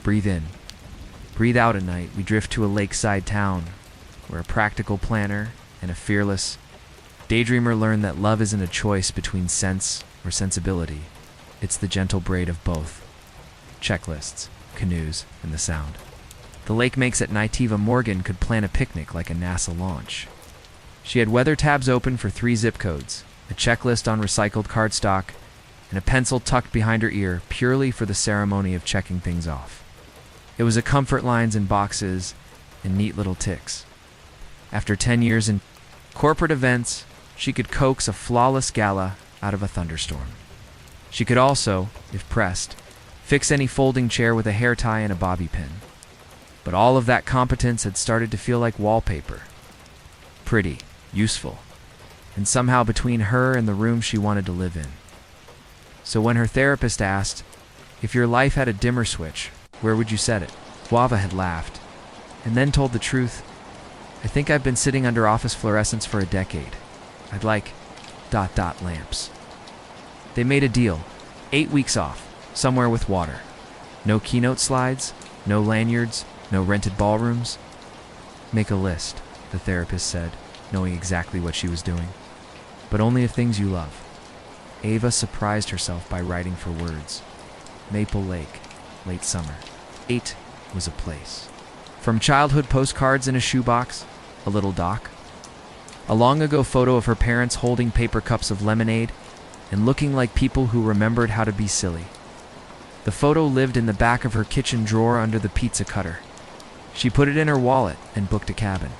Breathe in. Breathe out at night. We drift to a lakeside town where a practical planner and a fearless daydreamer learn that love isn't a choice between sense or sensibility. It's the gentle braid of both. Checklists, canoes, and the sound. The lake makes it Naitiva Morgan could plan a picnic like a NASA launch. She had weather tabs open for 3 zip codes, a checklist on recycled cardstock, and a pencil tucked behind her ear purely for the ceremony of checking things off. It was a comfort lines in boxes and neat little ticks. After 10 years in corporate events, she could coax a flawless gala out of a thunderstorm. She could also, if pressed, fix any folding chair with a hair tie and a bobby pin. But all of that competence had started to feel like wallpaper. Pretty, useful, and somehow between her and the room she wanted to live in. So when her therapist asked, if your life had a dimmer switch, where would you set it? Wava had laughed, and then told the truth. I think I've been sitting under office fluorescents for a decade. I'd like ... lamps. They made a deal. 8 weeks off, somewhere with water. No keynote slides, no lanyards, no rented ballrooms. Make a list, the therapist said, knowing exactly what she was doing. But only of things you love. Ava surprised herself by writing for words. Maple Lake, late summer. 8 was a place. From childhood postcards in a shoebox, a little dock. A long ago photo of her parents holding paper cups of lemonade and looking like people who remembered how to be silly. The photo lived in the back of her kitchen drawer under the pizza cutter. She put it in her wallet and booked a cabin.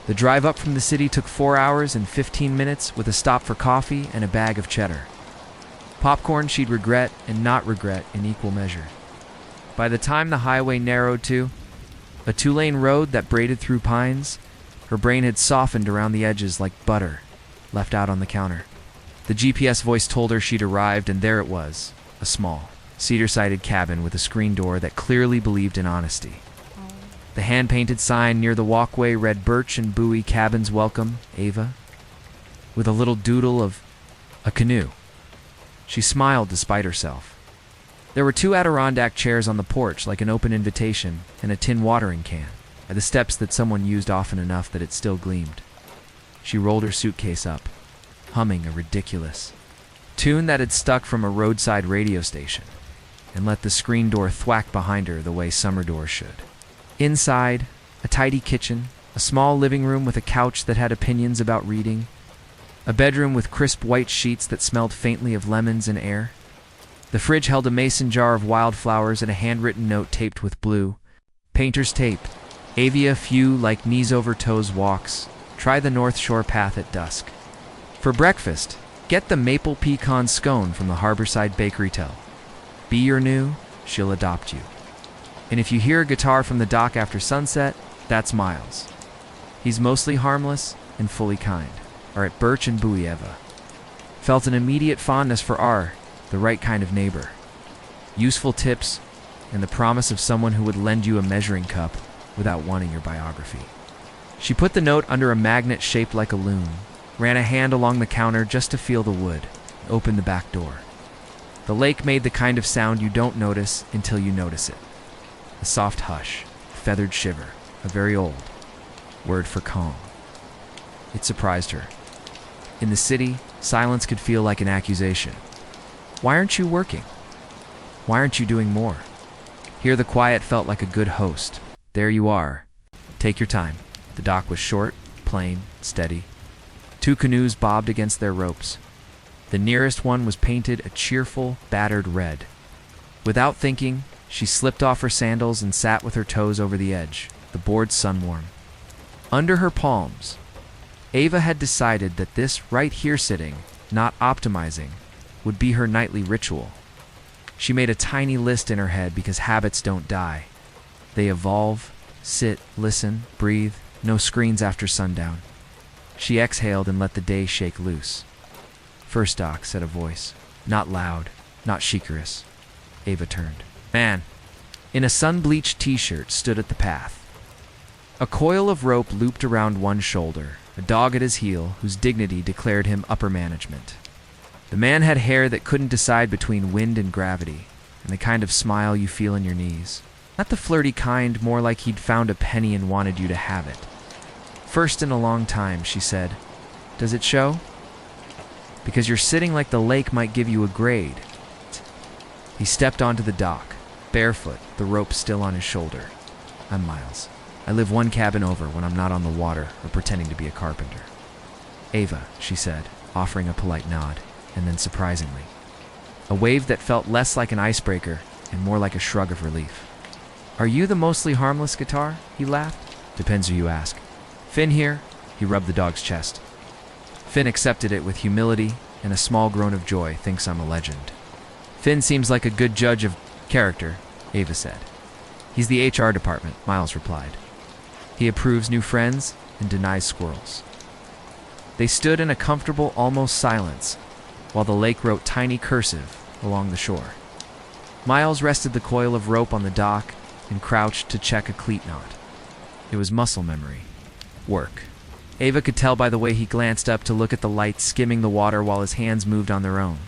The drive up from the city took 4 hours and 15 minutes with a stop for coffee and a bag of cheddar. Popcorn she'd regret and not regret in equal measure. By the time the highway narrowed to a 2-lane road that braided through pines, her brain had softened around the edges like butter left out on the counter. The GPS voice told her she'd arrived, and there it was, a small, cedar-sided cabin with a screen door that clearly believed in honesty. The hand-painted sign near the walkway read Birch and Bowie Cabins Welcome, Ava, with a little doodle of a canoe. She smiled despite herself. There were 2 Adirondack chairs on the porch like an open invitation and a tin watering can, at the steps that someone used often enough that it still gleamed. She rolled her suitcase up, humming a ridiculous tune that had stuck from a roadside radio station, and let the screen door thwack behind her the way summer doors should. Inside, a tidy kitchen, a small living room with a couch that had opinions about reading, a bedroom with crisp white sheets that smelled faintly of lemons and air. The fridge held a mason jar of wildflowers and a handwritten note taped with blue painter's tape. Avia few like knees over toes walks. Try the North Shore path at dusk. For breakfast, get the maple pecan scone from the Harborside Bakery Tell. Be your new, she'll adopt you. And if you hear a guitar from the dock after sunset, that's Miles. He's mostly harmless and fully kind. Or at Birch and Bowie Eva. Felt an immediate fondness for R, the right kind of neighbor. Useful tips, and the promise of someone who would lend you a measuring cup without wanting your biography. She put the note under a magnet shaped like a loon, ran a hand along the counter just to feel the wood, and opened the back door. The lake made the kind of sound you don't notice until you notice it. A soft hush, a feathered shiver, a very old word for calm. It surprised her. In the city, silence could feel like an accusation. Why aren't you working? Why aren't you doing more? Here the quiet felt like a good host. There you are. Take your time. The dock was short, plain, steady. 2 canoes bobbed against their ropes. The nearest one was painted a cheerful, battered red. Without thinking, she slipped off her sandals and sat with her toes over the edge, the board sun-warm. Under her palms, Ava had decided that this right here sitting, not optimizing, would be her nightly ritual. She made a tiny list in her head because habits don't die. They evolve, sit, listen, breathe, no screens after sundown. She exhaled and let the day shake loose. First, Doc, said a voice. Not loud, not chicorous. Ava turned. Man, in a sun-bleached t-shirt, stood at the path. A coil of rope looped around one shoulder, a dog at his heel whose dignity declared him upper management. The man had hair that couldn't decide between wind and gravity, and the kind of smile you feel in your knees. Not the flirty kind, more like he'd found a penny and wanted you to have it. First in a long time, she said. Does it show? Because you're sitting like the lake might give you a grade. He stepped onto the dock, barefoot, the rope still on his shoulder. I'm Miles. I live one cabin over when I'm not on the water or pretending to be a carpenter. Ava, she said, offering a polite nod, and then surprisingly. A wave that felt less like an icebreaker and more like a shrug of relief. Are you the mostly harmless guitar? He laughed. Depends who you ask. Finn here. He rubbed the dog's chest. Finn accepted it with humility and a small groan of joy, thinks I'm a legend. Finn seems like a good judge of character, Ava said. He's the HR department, Miles replied. He approves new friends and denies squirrels. They stood in a comfortable, almost silence, while the lake wrote tiny cursive along the shore. Miles rested the coil of rope on the dock and crouched to check a cleat knot. It was muscle memory. Work. Ava could tell by the way he glanced up to look at the light skimming the water while his hands moved on their own.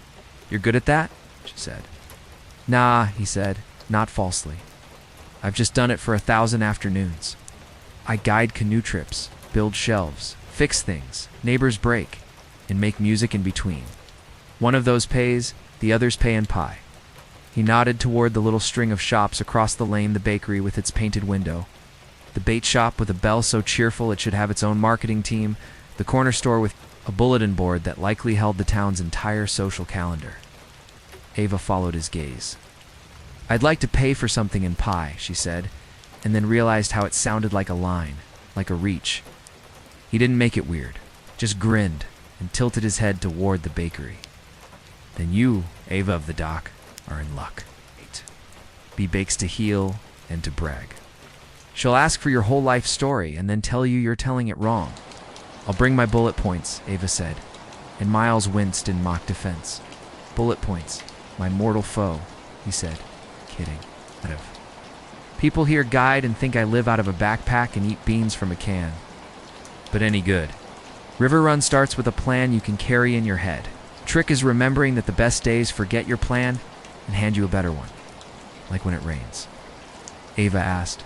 You're good at that? She said. Nah, he said, not falsely. I've just done it for 1,000 afternoons. I guide canoe trips, build shelves, fix things, neighbors break, and make music in between. One of those pays, the others pay in pie. He nodded toward the little string of shops across the lane, the bakery with its painted window, the bait shop with a bell so cheerful it should have its own marketing team, the corner store with a bulletin board that likely held the town's entire social calendar. Ava followed his gaze. I'd like to pay for something in pie, she said, and then realized how it sounded like a line, like a reach. He didn't make it weird, just grinned and tilted his head toward the bakery. Then you, Ava of the dock, are in luck. Be bakes to heal and to brag. She'll ask for your whole life story and then tell you you're telling it wrong. I'll bring my bullet points, Ava said, and Miles winced in mock defense. Bullet points, my mortal foe, he said, kidding. People here guide and think I live out of a backpack and eat beans from a can. But any good. River Run starts with a plan you can carry in your head. Trick is remembering that the best days forget your plan and hand you a better one. Like when it rains. Ava asked.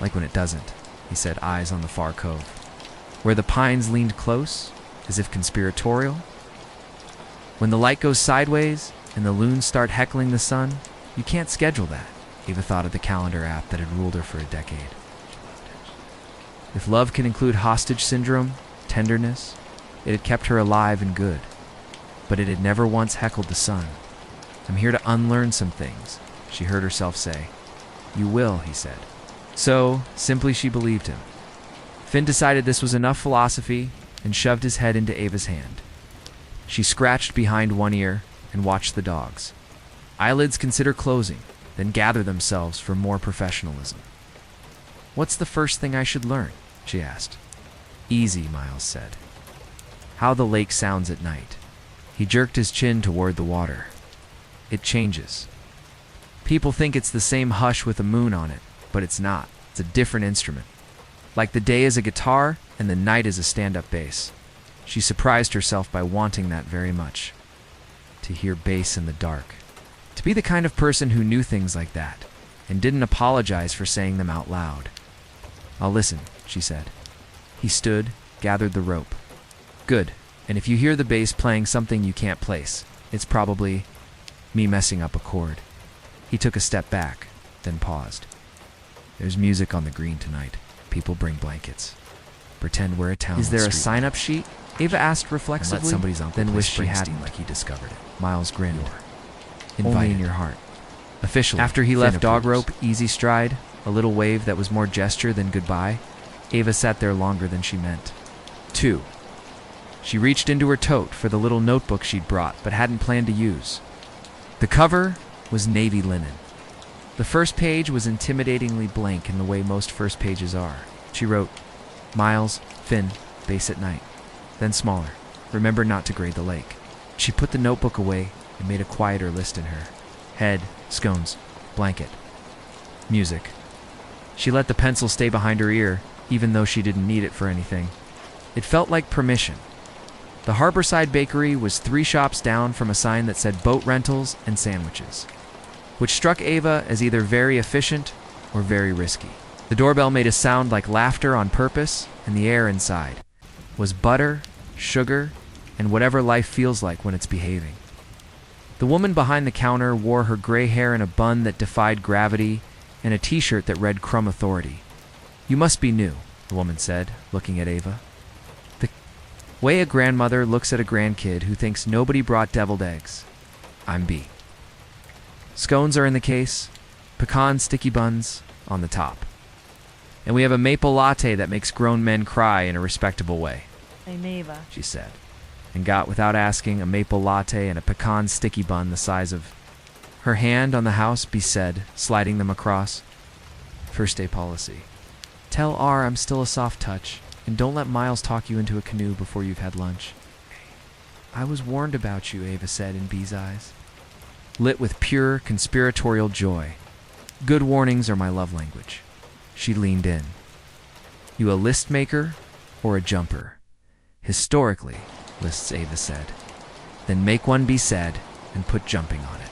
Like when it doesn't, he said, eyes on the far cove, where the pines leaned close, as if conspiratorial. When the light goes sideways and the loons start heckling the sun, you can't schedule that. Ava thought of the calendar app that had ruled her for a decade. If love can include hostage syndrome, tenderness, it had kept her alive and good. But it had never once heckled the sun. I'm here to unlearn some things, she heard herself say. You will, he said. So, simply she believed him. Finn decided this was enough philosophy and shoved his head into Ava's hand. She scratched behind one ear and watched the dogs. Eyelids consider closing, then gather themselves for more professionalism. What's the first thing I should learn? She asked. Easy, Miles said. How the lake sounds at night. He jerked his chin toward the water. It changes. People think it's the same hush with a moon on it, but it's not. It's a different instrument. Like the day is a guitar and the night is a stand-up bass. She surprised herself by wanting that very much. To hear bass in the dark. To be the kind of person who knew things like that and didn't apologize for saying them out loud. I'll listen, she said. He stood, gathered the rope. Good. And if you hear the bass playing something you can't place, it's probably me messing up a chord. He took a step back, then paused. There's music on the green tonight. People bring blankets. Pretend we're a town. Is there a sign-up sheet? Ava asked reflexively, Let somebody's uncle then wished she Springsteen hadn't. like he discovered it. Miles grinned. Invited. Only in your heart. Officially. After he left dog rope, easy stride, a little wave that was more gesture than goodbye, Ava sat there longer than she meant. 2. She reached into her tote for the little notebook she'd brought but hadn't planned to use. The cover was navy linen. The first page was intimidatingly blank in the way most first pages are. She wrote, Miles, Finn, base at night. Then smaller, remember not to grade the lake. She put the notebook away and made a quieter list in her. Head, scones, blanket, music. She let the pencil stay behind her ear, even though she didn't need it for anything. It felt like permission. The Harborside Bakery was 3 shops down from a sign that said boat rentals and sandwiches, which struck Ava as either very efficient or very risky. The doorbell made a sound like laughter on purpose, and the air inside was butter, sugar, and whatever life feels like when it's behaving. The woman behind the counter wore her gray hair in a bun that defied gravity and a t-shirt that read Crumb Authority. "You must be new," the woman said, looking at Ava. The way a grandmother looks at a grandkid who thinks nobody brought deviled eggs. "I'm B. Scones are in the case, pecan sticky buns on the top. And we have a maple latte that makes grown men cry in a respectable way," I'm Ava, she said, and got, without asking, a maple latte and a pecan sticky bun the size of her hand on the house, B said, sliding them across. "First day policy. Tell R I'm still a soft touch, and don't let Miles talk you into a canoe before you've had lunch." "I was warned about you," Ava said in B's eyes, lit with pure conspiratorial joy. "Good warnings are my love language." She leaned in. "You a list maker or a jumper?" "Historically," lists Ava said. "Then make one," be said, and put jumping on it.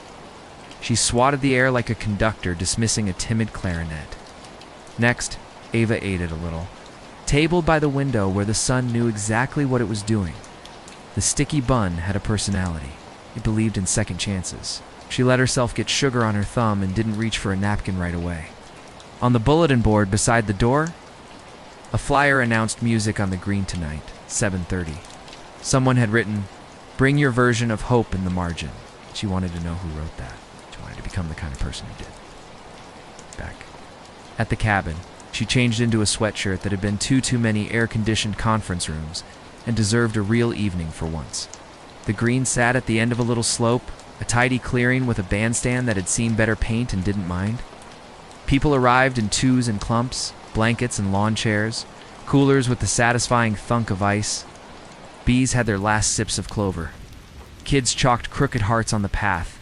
She swatted the air like a conductor dismissing a timid clarinet. Next, Ava ate it a little, tabled by the window where the sun knew exactly what it was doing. The sticky bun had a personality. It believed in second chances. She let herself get sugar on her thumb and didn't reach for a napkin right away. On the bulletin board beside the door, a flyer announced music on the green tonight, 7:30. Someone had written, "Bring your version of hope" in the margin. She wanted to know who wrote that. She wanted to become the kind of person who did. Back at the cabin, she changed into a sweatshirt that had been too many air-conditioned conference rooms and deserved a real evening for once. The green sat at the end of a little slope, a tidy clearing with a bandstand that had seen better paint and didn't mind. People arrived in twos and clumps, blankets and lawn chairs, coolers with the satisfying thunk of ice. Bees had their last sips of clover. Kids chalked crooked hearts on the path.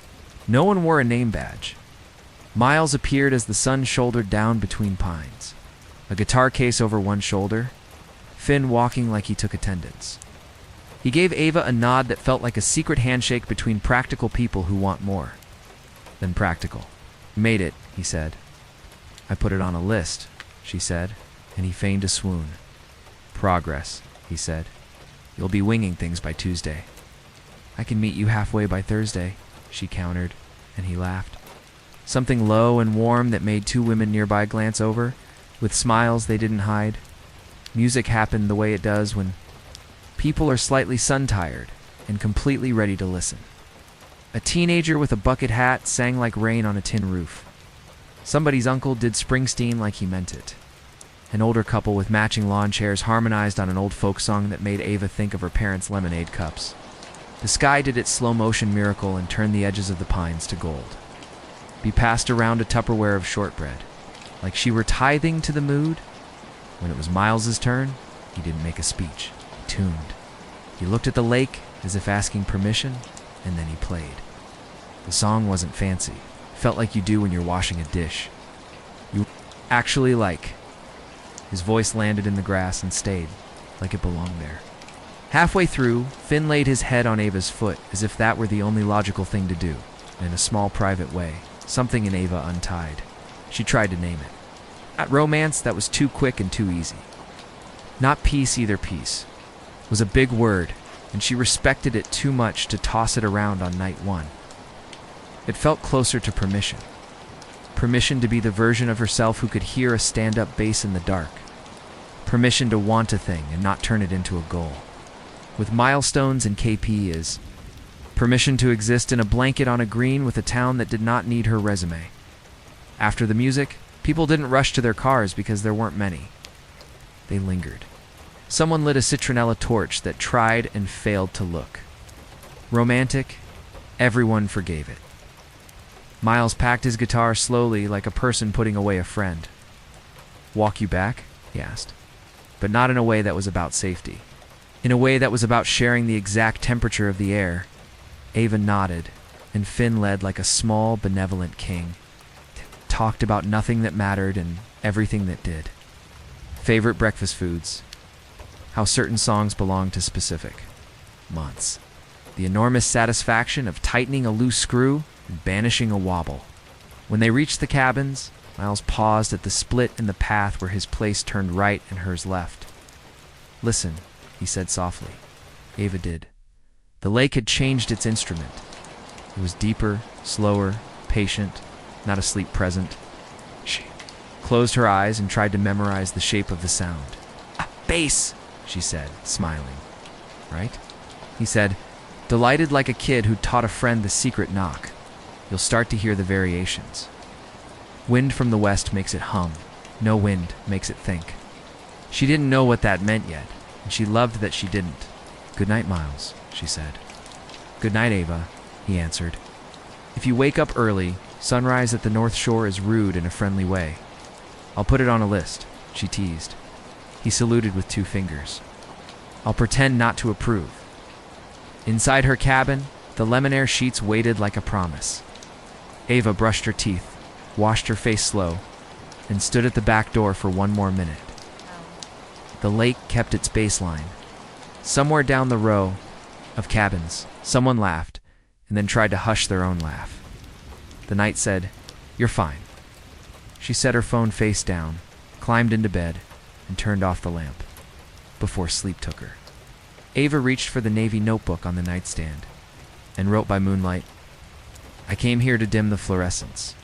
No one wore a name badge. Miles appeared as the sun shouldered down between pines, a guitar case over one shoulder, Finn walking like he took attendance. He gave Ava a nod that felt like a secret handshake between practical people who want more than practical. "Made it," he said. "I put it on a list," she said, and he feigned a swoon. "Progress," he said. "You'll be winging things by Tuesday." "I can meet you halfway by Thursday," she countered, and he laughed. Something low and warm that made two women nearby glance over, with smiles they didn't hide. Music happened the way it does when people are slightly sun-tired and completely ready to listen. A teenager with a bucket hat sang like rain on a tin roof. Somebody's uncle did Springsteen like he meant it. An older couple with matching lawn chairs harmonized on an old folk song that made Ava think of her parents' lemonade cups. The sky did its slow-motion miracle and turned the edges of the pines to gold. Be passed around a Tupperware of shortbread, like she were tithing to the mood. When it was Miles's turn, he didn't make a speech. He tuned. He looked at the lake as if asking permission, and then he played. The song wasn't fancy. Felt like you do when you're washing a dish. You actually like. His voice landed in the grass and stayed, like it belonged there. Halfway through, Finn laid his head on Ava's foot, as if that were the only logical thing to do, in a small private way. Something in Ava untied. She tried to name it. Not romance, that was too quick and too easy. Not peace either. Peace was a big word, and she respected it too much to toss it around on night one. It felt closer to permission. Permission to be the version of herself who could hear a stand-up bass in the dark. Permission to want a thing and not turn it into a goal. With milestones and KP is permission to exist in a blanket on a green with a town that did not need her resume. After the music, people didn't rush to their cars because there weren't many. They lingered. Someone lit a citronella torch that tried and failed to look. Romantic, everyone forgave it. Miles packed his guitar slowly like a person putting away a friend. "Walk you back?" he asked. But not in a way that was about safety. In a way that was about sharing the exact temperature of the air. Ava nodded, and Finn led like a small, benevolent king. Talked about nothing that mattered and everything that did. Favorite breakfast foods. How certain songs belong to specific months. The enormous satisfaction of tightening a loose screw and banishing a wobble. When they reached the cabins, Miles paused at the split in the path where his place turned right and hers left. "Listen," he said softly. Ava did. The lake had changed its instrument. It was deeper, slower, patient, not asleep present. She closed her eyes and tried to memorize the shape of the sound. "Bass," she said, smiling. "Right?" he said, delighted like a kid who'd taught a friend the secret knock. "You'll start to hear the variations. Wind from the west makes it hum. No wind makes it think." She didn't know what that meant yet, and she loved that she didn't. "Good night, Miles," she said. "Good night, Ava," he answered. "If you wake up early, sunrise at the North Shore is rude in a friendly way. I'll put it on a list," she teased. He saluted with 2 fingers. "I'll pretend not to approve." Inside her cabin, the lemon-air sheets waited like a promise. Ava brushed her teeth, washed her face slow, and stood at the back door for 1 more minute. The lake kept its baseline. Somewhere down the row of cabins, someone laughed, and then tried to hush their own laugh. The night said, "You're fine." She set her phone face down, climbed into bed, and turned off the lamp before sleep took her. Ava reached for the navy notebook on the nightstand and wrote by moonlight, "I came here to dim the fluorescence.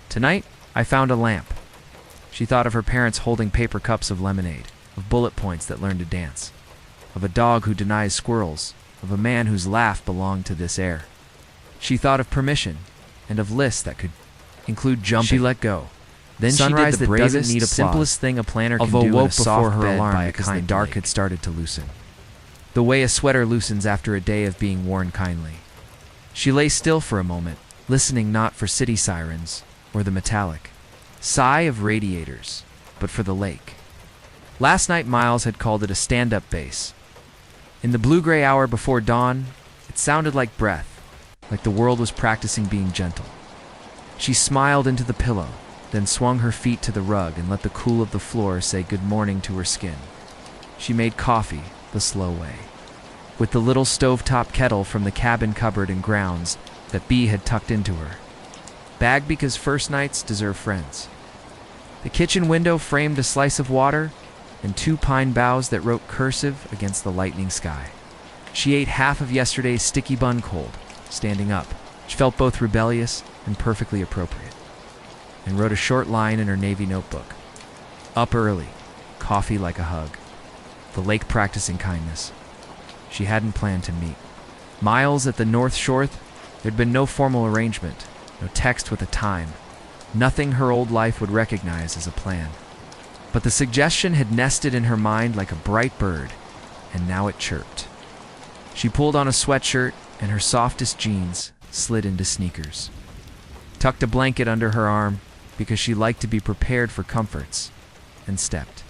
Tonight, I found a lamp." She thought of her parents holding paper cups of lemonade, of bullet points that learned to dance, of a dog who denies squirrels, of a man whose laugh belonged to this air. She thought of permission and of lists that could include jumping. She let go. Then Sunrise she did the that bravest, doesn't need applause. simplest thing a planner can Although do in woke a soft before her bed alarm by because the the dark lake had started to loosen. The way a sweater loosens after a day of being worn kindly. She lay still for a moment, listening not for city sirens or the metallic sigh of radiators, but for the lake. Last night Miles had called it a stand-up bass. In the blue-gray hour before dawn, it sounded like breath, like the world was practicing being gentle. She smiled into the pillow, then swung her feet to the rug and let the cool of the floor say good morning to her skin. She made coffee the slow way, with the little stovetop kettle from the cabin cupboard and grounds that Bea had tucked into her. Bagged because first nights deserve friends. The kitchen window framed a slice of water and 2 pine boughs that wrote cursive against the lightning sky. She ate half of yesterday's sticky bun cold, standing up, which felt both rebellious and perfectly appropriate, and wrote a short line in her navy notebook. Up early, coffee like a hug. The lake practicing kindness. She hadn't planned to meet. Miles at the North Shore, there'd been no formal arrangement, no text with a time, nothing her old life would recognize as a plan. But the suggestion had nested in her mind like a bright bird, and now it chirped. She pulled on a sweatshirt, and her softest jeans slid into sneakers. Tucked a blanket under her arm because she liked to be prepared for comforts, and stepped.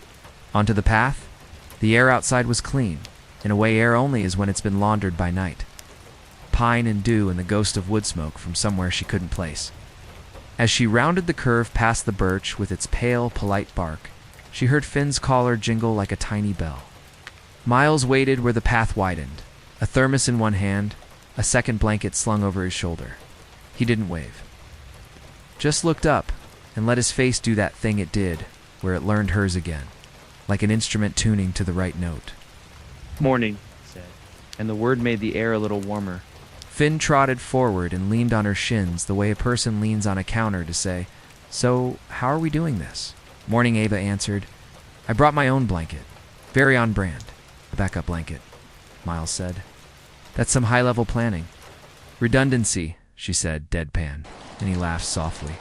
Onto the path. The air outside was clean, in a way air only is when it's been laundered by night. Pine and dew and the ghost of wood smoke from somewhere she couldn't place. As she rounded the curve past the birch with its pale, polite bark, she heard Finn's collar jingle like a tiny bell. Miles waited where the path widened, a thermos in one hand, a second blanket slung over his shoulder. He didn't wave. Just looked up and let his face do that thing it did, where it learned hers again, like an instrument tuning to the right note. "Morning," he said, and the word made the air a little warmer. Finn trotted forward and leaned on her shins the way a person leans on a counter to say, "So, how are we doing this?" "Morning," Ava answered. "I brought my own blanket. Very on brand. A backup blanket," Miles said. "That's some high-level planning." "Redundancy," she said, deadpan, and he laughed softly.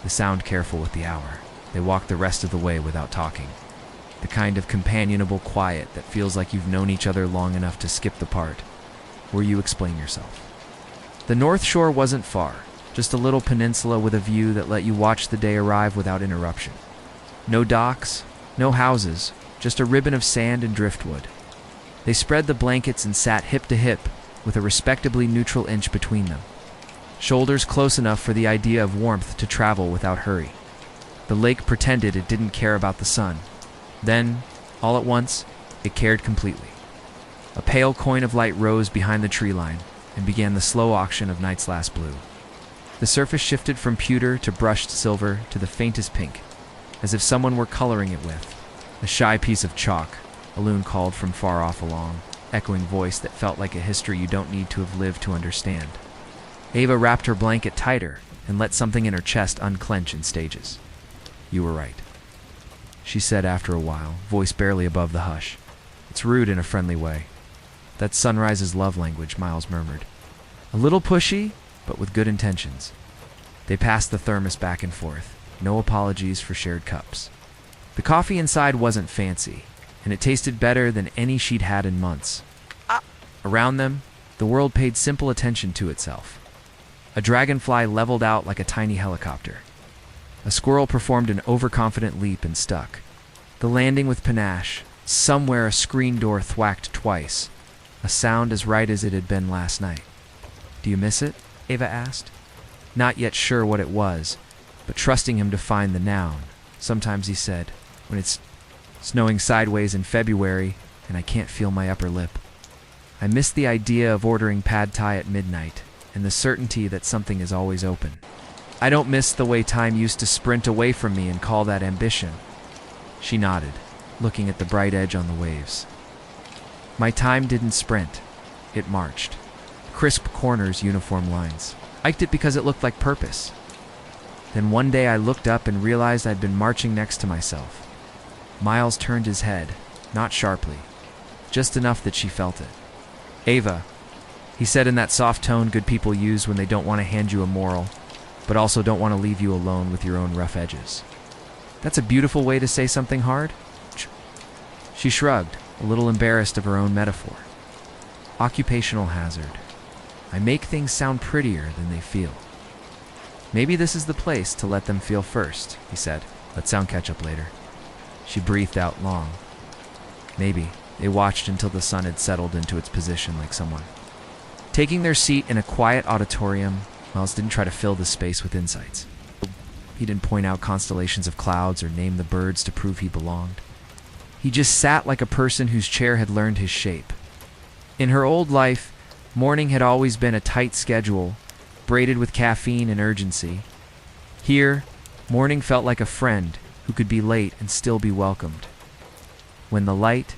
The sound careful with the hour. They walked the rest of the way without talking. The kind of companionable quiet that feels like you've known each other long enough to skip the part where you explain yourself. The North Shore wasn't far, just a little peninsula with a view that let you watch the day arrive without interruption. No docks, no houses, just a ribbon of sand and driftwood. They spread the blankets and sat hip to hip with a respectably neutral inch between them. Shoulders close enough for the idea of warmth to travel without hurry. The lake pretended it didn't care about the sun. Then, all at once, it cared completely. A pale coin of light rose behind the tree line and began the slow auction of night's last blue. The surface shifted from pewter to brushed silver to the faintest pink, as if someone were coloring it with a shy piece of chalk, a loon called from far off along, echoing voice that felt like a history you don't need to have lived to understand. Ava wrapped her blanket tighter and let something in her chest unclench in stages. You were right, she said after a while, voice barely above the hush. It's rude in a friendly way. That's Sunrise's love language, Miles murmured. A little pushy, but with good intentions. They passed the thermos back and forth, no apologies for shared cups. The coffee inside wasn't fancy, and it tasted better than any she'd had in months. Around them, the world paid simple attention to itself. A dragonfly leveled out like a tiny helicopter. A squirrel performed an overconfident leap and stuck. The landing with panache. Somewhere a screen door thwacked twice, a sound as right as it had been last night. Do you miss it? Ava asked. Not yet sure what it was, but trusting him to find the noun. Sometimes he said, when it's snowing sideways in February and I can't feel my upper lip. I miss the idea of ordering pad thai at midnight and the certainty that something is always open. I don't miss the way time used to sprint away from me and call that ambition. She nodded, looking at the bright edge on the waves. My time didn't sprint. It marched. Crisp corners, uniform lines. I liked it because it looked like purpose. Then one day I looked up and realized I'd been marching next to myself. Miles turned his head, not sharply, just enough that she felt it. Ava, he said in that soft tone good people use when they don't want to hand you a moral, but also don't want to leave you alone with your own rough edges. That's a beautiful way to say something hard. She shrugged, a little embarrassed of her own metaphor. Occupational hazard. I make things sound prettier than they feel. Maybe this is the place to let them feel first, he said. Let sound catch up later. She breathed out long. Maybe. They watched until the sun had settled into its position like someone. Taking their seat in a quiet auditorium, Miles didn't try to fill the space with insights. He didn't point out constellations of clouds or name the birds to prove he belonged. He just sat like a person whose chair had learned his shape. In her old life, morning had always been a tight schedule, braided with caffeine and urgency. Here, morning felt like a friend who could be late and still be welcomed. When the light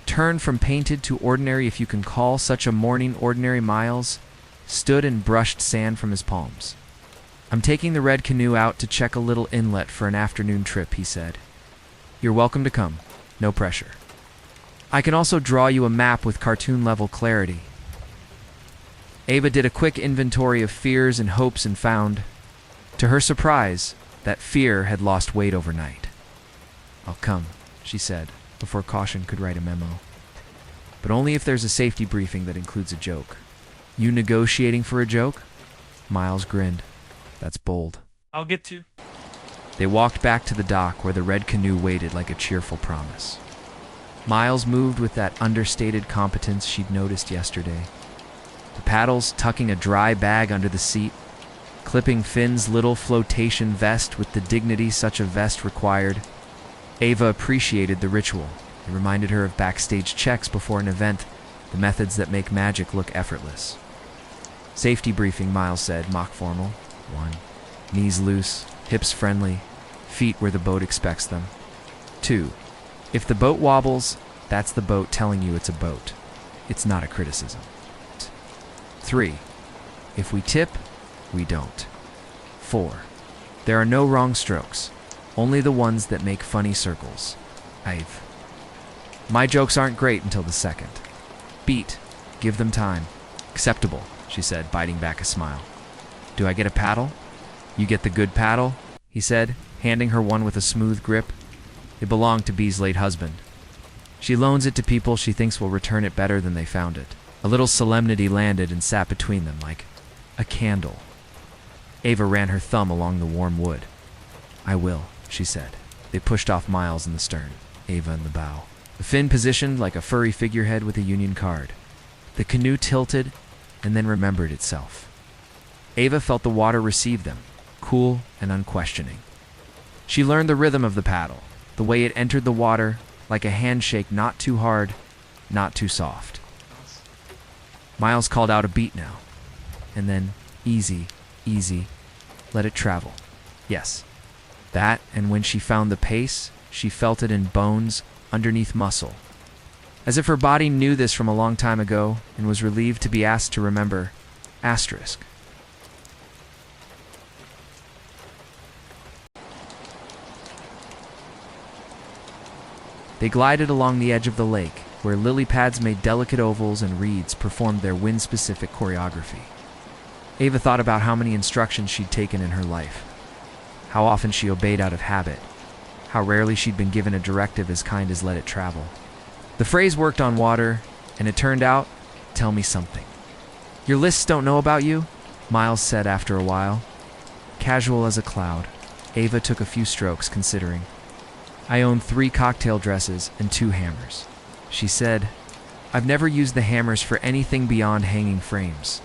turned from painted to ordinary, if you can call such a morning ordinary, Miles stood and brushed sand from his palms. I'm taking the red canoe out to check a little inlet for an afternoon trip, he said. You're welcome to come. No pressure. I can also draw you a map with cartoon-level clarity. Ava did a quick inventory of fears and hopes and found, to her surprise, that fear had lost weight overnight. I'll come, she said, before caution could write a memo. But only if there's a safety briefing that includes a joke. You negotiating for a joke? Miles grinned. That's bold. I'll get to. They walked back to the dock where the red canoe waited like a cheerful promise. Miles moved with that understated competence she'd noticed yesterday. The paddles tucking a dry bag under the seat, clipping Finn's little flotation vest with the dignity such a vest required. Ava appreciated the ritual. It reminded her of backstage checks before an event, the methods that make magic look effortless. Safety briefing, Miles said, mock formal. 1. Knees loose, hips friendly, feet where the boat expects them. 2. If the boat wobbles, that's the boat telling you it's a boat. It's not a criticism. 3. If we tip, we don't. 4. There are no wrong strokes, only the ones that make funny circles. My jokes aren't great until the second. Beat. Give them time. Acceptable, she said, biting back a smile. Do I get a paddle? You get the good paddle, he said, handing her one with a smooth grip. It belonged to Bee's late husband. She loans it to people she thinks will return it better than they found it. A little solemnity landed and sat between them like a candle. Ava ran her thumb along the warm wood. I will, she said. They pushed off Miles in the stern, Ava in the bow. The Finn positioned like a furry figurehead with a union card. The canoe tilted and then remembered itself. Ava felt the water receive them, cool and unquestioning. She learned the rhythm of the paddle, the way it entered the water, like a handshake, not too hard, not too soft. Miles called out a beat now, and then easy, easy, let it travel. Yes, that, and when she found the pace, she felt it in bones, underneath muscle. As if her body knew this from a long time ago and was relieved to be asked to remember. Asterisk. They glided along the edge of the lake, where lily pads made delicate ovals and reeds performed their wind-specific choreography. Ava thought about how many instructions she'd taken in her life, how often she obeyed out of habit, how rarely she'd been given a directive as kind as let it travel. The phrase worked on water, and it turned out, tell me something. Your lists don't know about you? Miles said after a while. Casual as a cloud, Ava took a few strokes, considering. I own 3 cocktail dresses and 2 hammers. She said, I've never used the hammers for anything beyond hanging frames.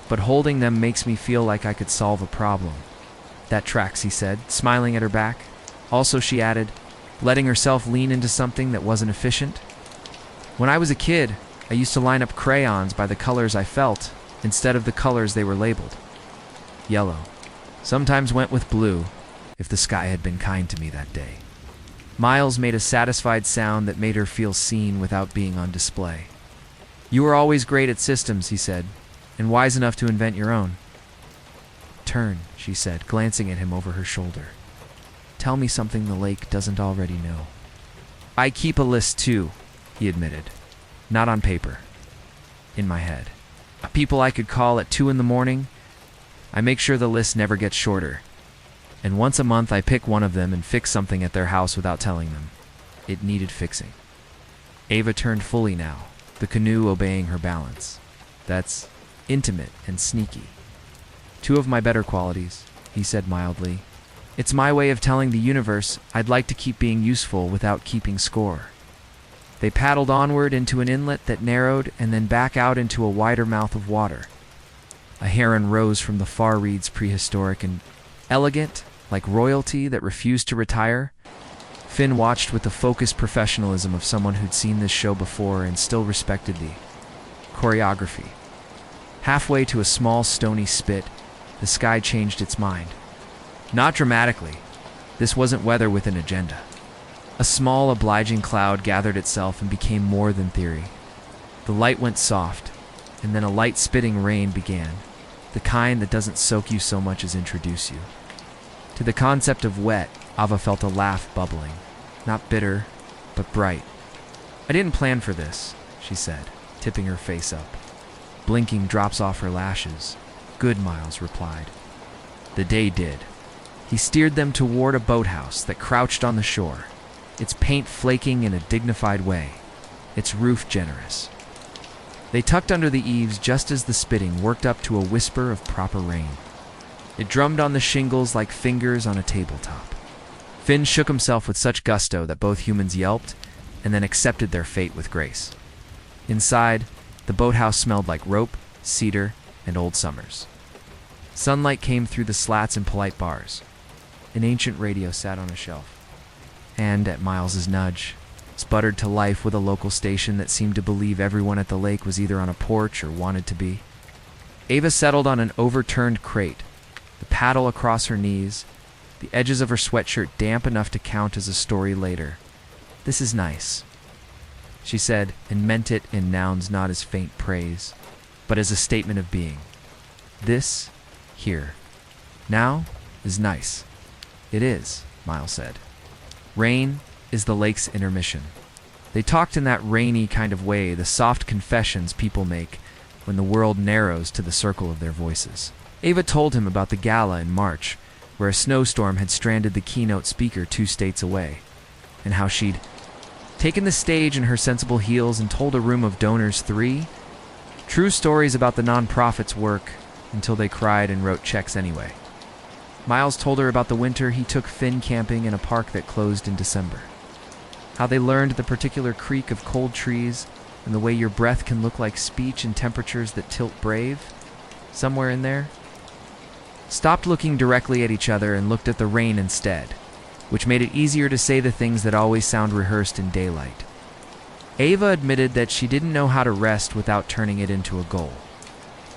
But holding them makes me feel like I could solve a problem. That tracks, he said, smiling at her back. Also, she added, letting herself lean into something that wasn't efficient. When I was a kid, I used to line up crayons by the colors I felt, instead of the colors they were labeled. Yellow. Sometimes went with blue, if the sky had been kind to me that day. Miles made a satisfied sound that made her feel seen without being on display. You were always great at systems, he said, and wise enough to invent your own. Turn, she said, glancing at him over her shoulder. Tell me something the lake doesn't already know. I keep a list too, he admitted. Not on paper. In my head. People I could call at 2 a.m. I make sure the list never gets shorter. And once a month I pick one of them and fix something at their house without telling them. It needed fixing. Ava turned fully now, the canoe obeying her balance. That's intimate and sneaky. 2 of my better qualities, he said mildly. It's my way of telling the universe I'd like to keep being useful without keeping score. They paddled onward into an inlet that narrowed and then back out into a wider mouth of water. A heron rose from the far reeds, prehistoric and elegant, like royalty that refused to retire. Finn watched with the focused professionalism of someone who'd seen this show before and still respected the choreography. Halfway to a small stony spit, the sky changed its mind. Not dramatically. This wasn't weather with an agenda. A small, obliging cloud gathered itself and became more than theory. The light went soft, and then a light spitting rain began, the kind that doesn't soak you so much as introduce you. To the concept of wet, Ava felt a laugh bubbling, not bitter, but bright. I didn't plan for this, she said, tipping her face up. Blinking drops off her lashes. Good, Miles replied. The day did. He steered them toward a boathouse that crouched on the shore, its paint flaking in a dignified way, its roof generous. They tucked under the eaves just as the spitting worked up to a whisper of proper rain. It drummed on the shingles like fingers on a tabletop. Finn shook himself with such gusto that both humans yelped and then accepted their fate with grace. Inside, the boathouse smelled like rope, cedar, and old summers. Sunlight came through the slats and polite bars. An ancient radio sat on a shelf. And, at Miles's nudge, sputtered to life with a local station that seemed to believe everyone at the lake was either on a porch or wanted to be. Ava settled on an overturned crate, the paddle across her knees, the edges of her sweatshirt damp enough to count as a story later. This is nice, she said, and meant it in nouns not as faint praise, but as a statement of being. This, here, now, is nice. It is, Miles said. Rain is the lake's intermission. They talked in that rainy kind of way, the soft confessions people make when the world narrows to the circle of their voices. Ava told him about the gala in March, where a snowstorm had stranded the keynote speaker 2 states away, and how she'd taken the stage in her sensible heels and told a room of donors 3 true stories about the nonprofit's work until they cried and wrote checks anyway. Miles told her about the winter he took Finn camping in a park that closed in December. How they learned the particular creak of cold trees and the way your breath can look like speech in temperatures that tilt brave. Somewhere in there. Stopped looking directly at each other and looked at the rain instead, which made it easier to say the things that always sound rehearsed in daylight. Ava admitted that she didn't know how to rest without turning it into a goal.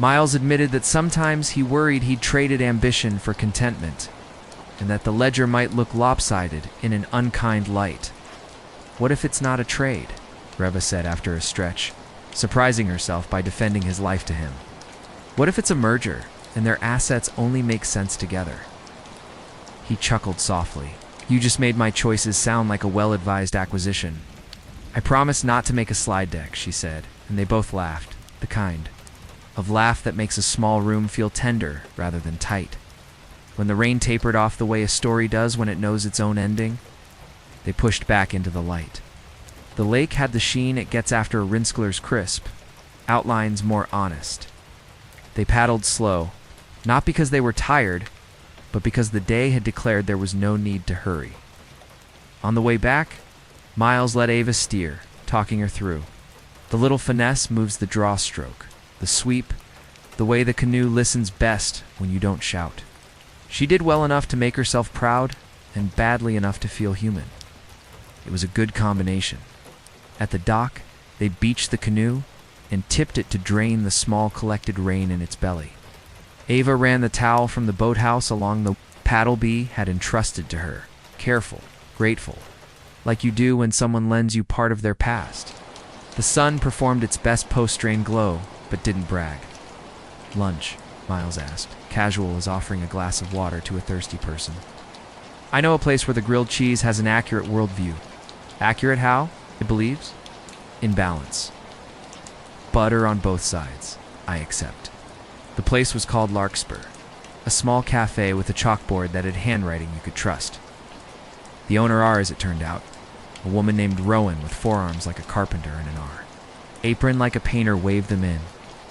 Miles admitted that sometimes he worried he'd traded ambition for contentment, and that the ledger might look lopsided in an unkind light. "What if it's not a trade?" Reva said after a stretch, surprising herself by defending his life to him. "What if it's a merger, and their assets only make sense together?" He chuckled softly. "You just made my choices sound like a well-advised acquisition." "I promise not to make a slide deck," she said, and they both laughed, the kind of laugh that makes a small room feel tender rather than tight. When the rain tapered off the way a story does when it knows its own ending, they pushed back into the light. The lake had the sheen it gets after a Rinsler's crisp, outlines more honest. They paddled slow, not because they were tired, but because the day had declared there was no need to hurry. On the way back, Miles let Ava steer, talking her through. The little finesse moves the draw stroke, the sweep, the way the canoe listens best when you don't shout. She did well enough to make herself proud, and badly enough to feel human. It was a good combination. At the dock, they beached the canoe and tipped it to drain the small collected rain in its belly. Ava ran the towel from the boathouse along the Paddleby had entrusted to her, careful, grateful, like you do when someone lends you part of their past. The sun performed its best post-rain glow, but didn't brag. "Lunch?" Miles asked, casual as offering a glass of water to a thirsty person. "I know a place where the grilled cheese has an accurate worldview." "Accurate how, it believes?" "In balance. Butter on both sides. I accept." The place was called Larkspur, a small cafe with a chalkboard that had handwriting you could trust. The owner R, as it turned out, a woman named Rowan with forearms like a carpenter and an R. Apron like a painter waved them in.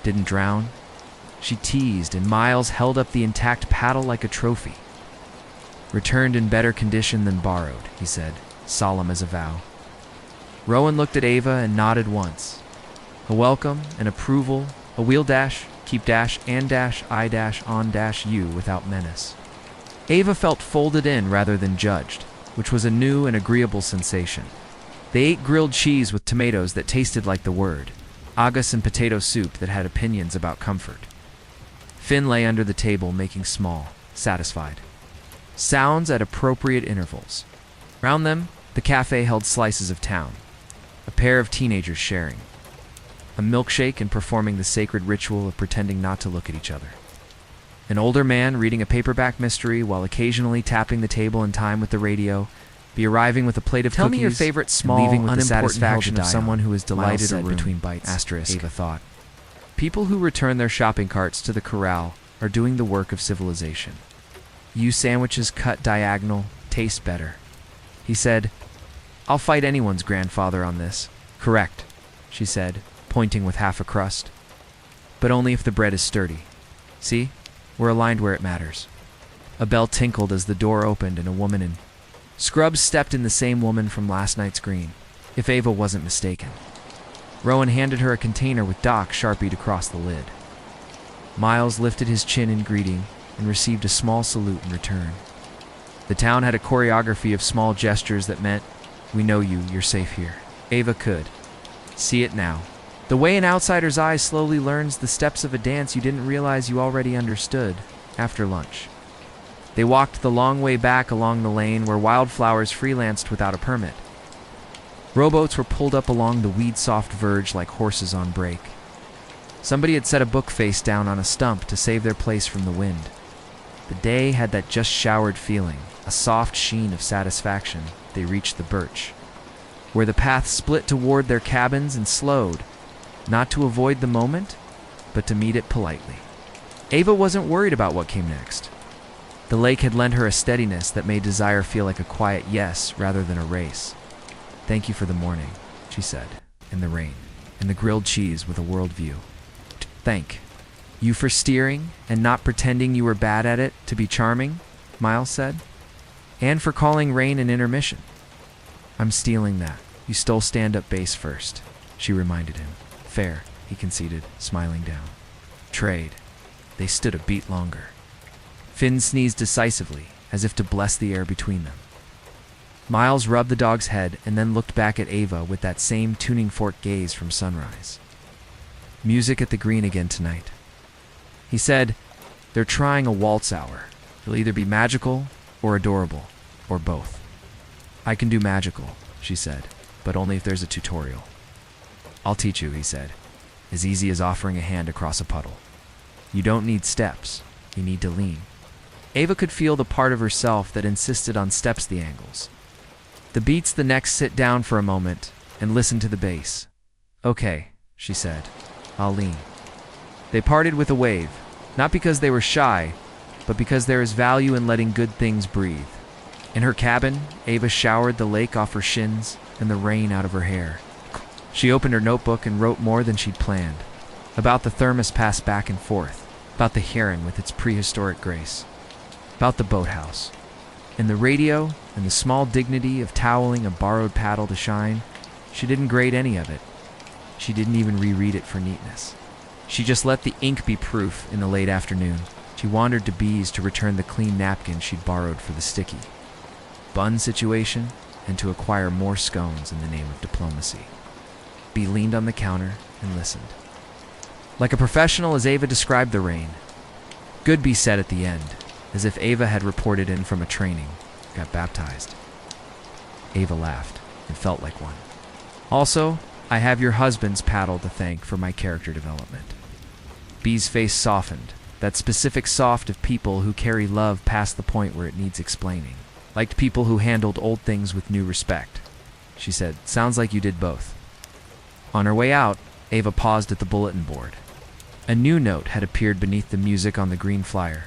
Didn't drown. She teased, and Miles held up the intact paddle like a trophy. "Returned in better condition than borrowed," he said, solemn as a vow. Rowan looked at Ava and nodded once. A welcome, an approval, a wheel dash, keep dash, and dash, I dash, on dash, you without menace. Ava felt folded in rather than judged, which was a new and agreeable sensation. They ate grilled cheese with tomatoes that tasted like the word, agus and potato soup that had opinions about comfort. Finn lay under the table making small, satisfied sounds at appropriate intervals. Round them, the cafe held slices of town, a pair of teenagers sharing, a milkshake and performing the sacred ritual of pretending not to look at each other. An older man reading a paperback mystery while occasionally tapping the table in time with the radio, be arriving with a plate of Tell cookies, me your favorite small, leaving with the unimportant satisfaction hill of to die someone on, who is Miles delighted said a room, between bites. asterisk. Ava thought. People who return their shopping carts to the corral are doing the work of civilization. You sandwiches cut diagonal taste better. He said, "I'll fight anyone's grandfather on this." "Correct," she said, pointing with half a crust. "But only if the bread is sturdy. See? We're aligned where it matters." A bell tinkled as the door opened and a woman in scrubs stepped in, the same woman from last night's green, if Ava wasn't mistaken. Rowan handed her a container with Doc sharpied across the lid. Miles lifted his chin in greeting and received a small salute in return. The town had a choreography of small gestures that meant, "We know you, you're safe here." Ava could see it now. The way an outsider's eye slowly learns the steps of a dance you didn't realize you already understood after lunch. They walked the long way back along the lane where wildflowers freelanced without a permit. Rowboats were pulled up along the weed-soft verge like horses on break. Somebody had set a book face down on a stump to save their place from the wind. The day had that just-showered feeling, a soft sheen of satisfaction. They reached the birch, where the path split toward their cabins, and slowed, not to avoid the moment, but to meet it politely. Ava wasn't worried about what came next. The lake had lent her a steadiness that made desire feel like a quiet yes rather than a race. "Thank you for the morning," she said, and the rain, and the grilled cheese with a worldview. "Thank you for steering and not pretending you were bad at it to be charming," Miles said, "and for calling rain an intermission." "I'm stealing that. You stole stand-up bass first," she reminded him. "Fair," he conceded, smiling down. "Trade." They stood a beat longer. Finn sneezed decisively, as if to bless the air between them. Miles rubbed the dog's head and then looked back at Ava with that same tuning fork gaze from sunrise. "Music at the green again tonight." He said, "They're trying a waltz hour. It'll either be magical or adorable, or both." "I can do magical," she said, "but only if there's a tutorial." "I'll teach you," he said, "as easy as offering a hand across a puddle. You don't need steps, you need to lean." Ava could feel the part of herself that insisted on steps the angles. The beats the next sit down for a moment and listen to the bass. "Okay," she said, "I'll lean." They parted with a wave, not because they were shy, but because there is value in letting good things breathe. In her cabin, Ava showered the lake off her shins and the rain out of her hair. She opened her notebook and wrote more than she'd planned. About the thermos passed back and forth, about the heron with its prehistoric grace, about the boathouse, and the radio, and the small dignity of toweling a borrowed paddle to shine. She didn't grade any of it. She didn't even reread it for neatness. She just let the ink be proof in the late afternoon. She wandered to Bee's to return the clean napkin she'd borrowed for the sticky bun situation and to acquire more scones in the name of diplomacy. Bee leaned on the counter and listened. Like a professional as Ava described the rain, "Good," Bee said at the end, as if Ava had reported in from a training, got baptized. Ava laughed and felt like one. "Also, I have your husband's paddle to thank for my character development." Bee's face softened, that specific soft of people who carry love past the point where it needs explaining. Liked people who handled old things with new respect. She said, "Sounds like you did both." On her way out, Ava paused at the bulletin board. A new note had appeared beneath the music on the green flyer.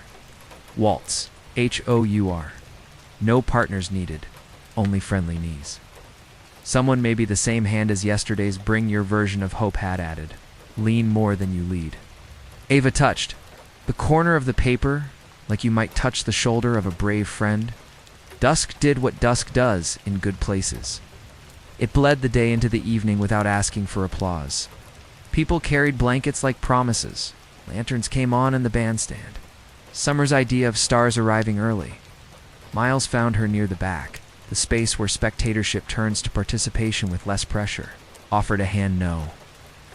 Waltz, H-O-U-R. No partners needed, only friendly knees. Someone maybe the same hand as yesterday's Bring Your Version of Hope had added. Lean more than you lead. Ava touched the corner of the paper like you might touch the shoulder of a brave friend. Dusk did what dusk does in good places. It bled the day into the evening without asking for applause. People carried blankets like promises. Lanterns came on in the bandstand. Summer's idea of stars arriving early. Miles found her near the back, the space where spectatorship turns to participation with less pressure. Offered a hand no.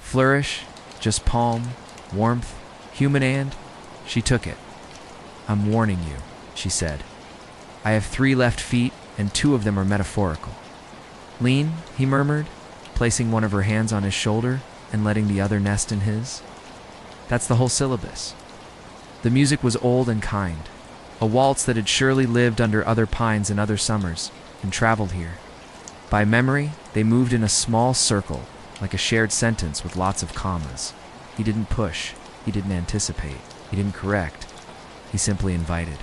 Flourish, just palm, warmth, human hand. She took it. "I'm warning you," she said. "I have 3 left feet, and 2 of them are metaphorical." "Lean," he murmured, placing one of her hands on his shoulder and letting the other nest in his. That's the whole syllabus. The music was old and kind, a waltz that had surely lived under other pines in other summers and traveled here. By memory, they moved in a small circle, like a shared sentence with lots of commas. He didn't push, he didn't anticipate, he didn't correct, he simply invited.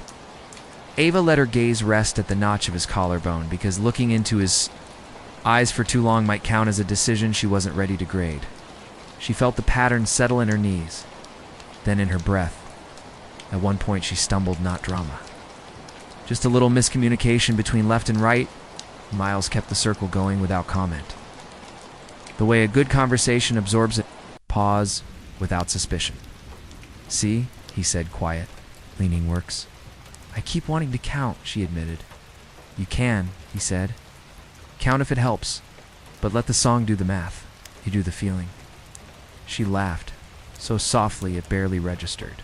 Ava let her gaze rest at the notch of his collarbone because looking into his eyes for too long might count as a decision she wasn't ready to grade. She felt the pattern settle in her knees, then in her breath. At one point she stumbled, not drama. Just a little miscommunication between left and right. Miles kept the circle going without comment. The way a good conversation absorbs it. Pause, without suspicion. "See," he said, quiet. "Leaning works." "I keep wanting to count," she admitted. "You can," he said. "Count if it helps, but let the song do the math. You do the feeling." She laughed, so softly it barely registered.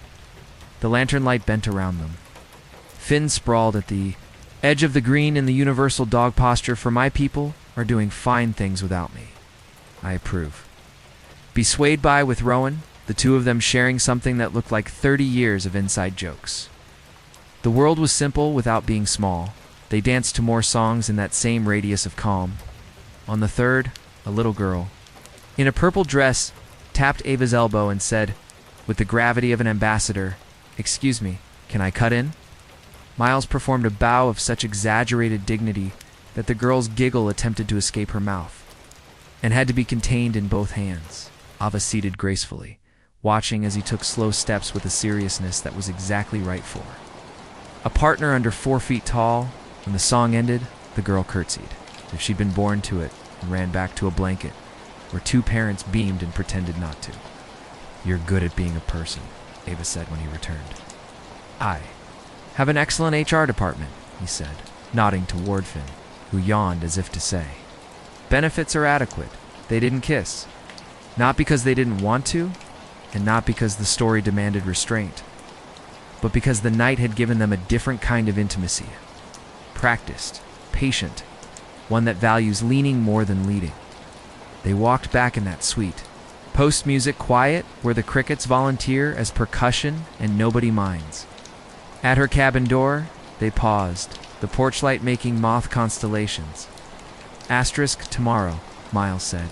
The lantern light bent around them. Finn sprawled at the edge of the green in the universal dog posture. "For my people are doing fine things without me. I approve." Be swayed by with Rowan, the 2 of them sharing something that looked like 30 years of inside jokes. The world was simple without being small. They danced to more songs in that same radius of calm. On the 3rd, a little girl, in a purple dress, tapped Ava's elbow and said, with the gravity of an ambassador, "Excuse me, can I cut in?" Miles performed a bow of such exaggerated dignity that the girl's giggle attempted to escape her mouth, and had to be contained in both hands. Ava seated gracefully, watching as he took slow steps with a seriousness that was exactly right for her. A partner under 4 feet tall, when the song ended, the girl curtsied, as if she'd been born to it, and ran back to a blanket, where 2 parents beamed and pretended not to. "You're good at being a person," Ava said when he returned. "I have an excellent HR department," he said, nodding toward Finn, who yawned as if to say, "Benefits are adequate. They didn't kiss. Not because they didn't want to, and not because the story demanded restraint, but because the night had given them a different kind of intimacy. Practiced, patient, one that values leaning more than leading. They walked back in that suite. Post-music quiet, where the crickets volunteer as percussion and nobody minds. At her cabin door, they paused, the porch light making moth constellations. Asterisk tomorrow, Miles said.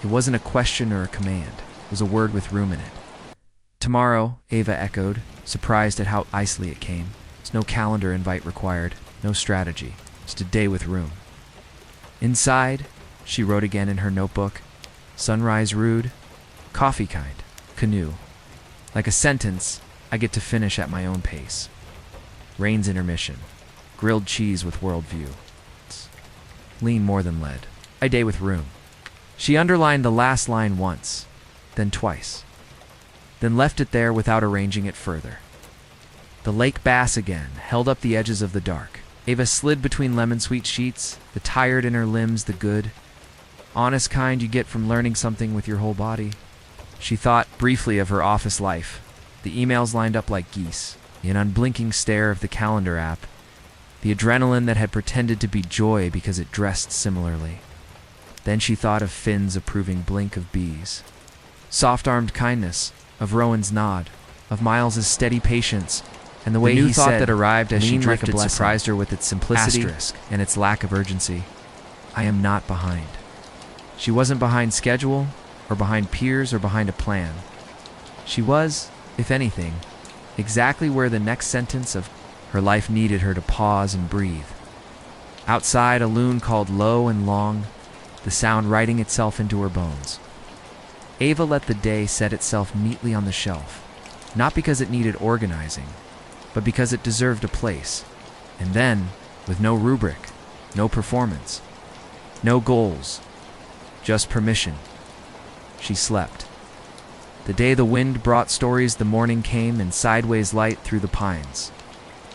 It wasn't a question or a command. It was a word with room in it. Tomorrow, Ava echoed, surprised at how icily it came. There's no calendar invite required, no strategy, just a day with room. Inside, she wrote again in her notebook, sunrise rude, coffee kind, canoe. Like a sentence, I get to finish at my own pace. Rain's intermission, grilled cheese with worldview. Lean more than lead. A day with room. She underlined the last line once, then twice, then left it there without arranging it further. The lake bass again held up the edges of the dark. Ava slid between lemon-sweet sheets, the tired in her limbs, the good, honest kind you get from learning something with your whole body. She thought briefly of her office life, the emails lined up like geese, the unblinking stare of the calendar app, the adrenaline that had pretended to be joy because it dressed similarly. Then she thought of Finn's approving blink of bees, soft-armed kindness, of Rowan's nod, of Miles's steady patience, and the way he thought that arrived as she drifted surprised her with its simplicity and its lack of urgency. I am not behind. She wasn't behind schedule, or behind peers, or behind a plan. She was, if anything, exactly where the next sentence of her life needed her to pause and breathe. Outside, a loon called low and long, the sound writing itself into her bones. Ava let the day set itself neatly on the shelf, not because it needed organizing, but because it deserved a place. And then, with no rubric, no performance, no goals, just permission, she slept. The day the wind brought stories, the morning came in sideways light through the pines.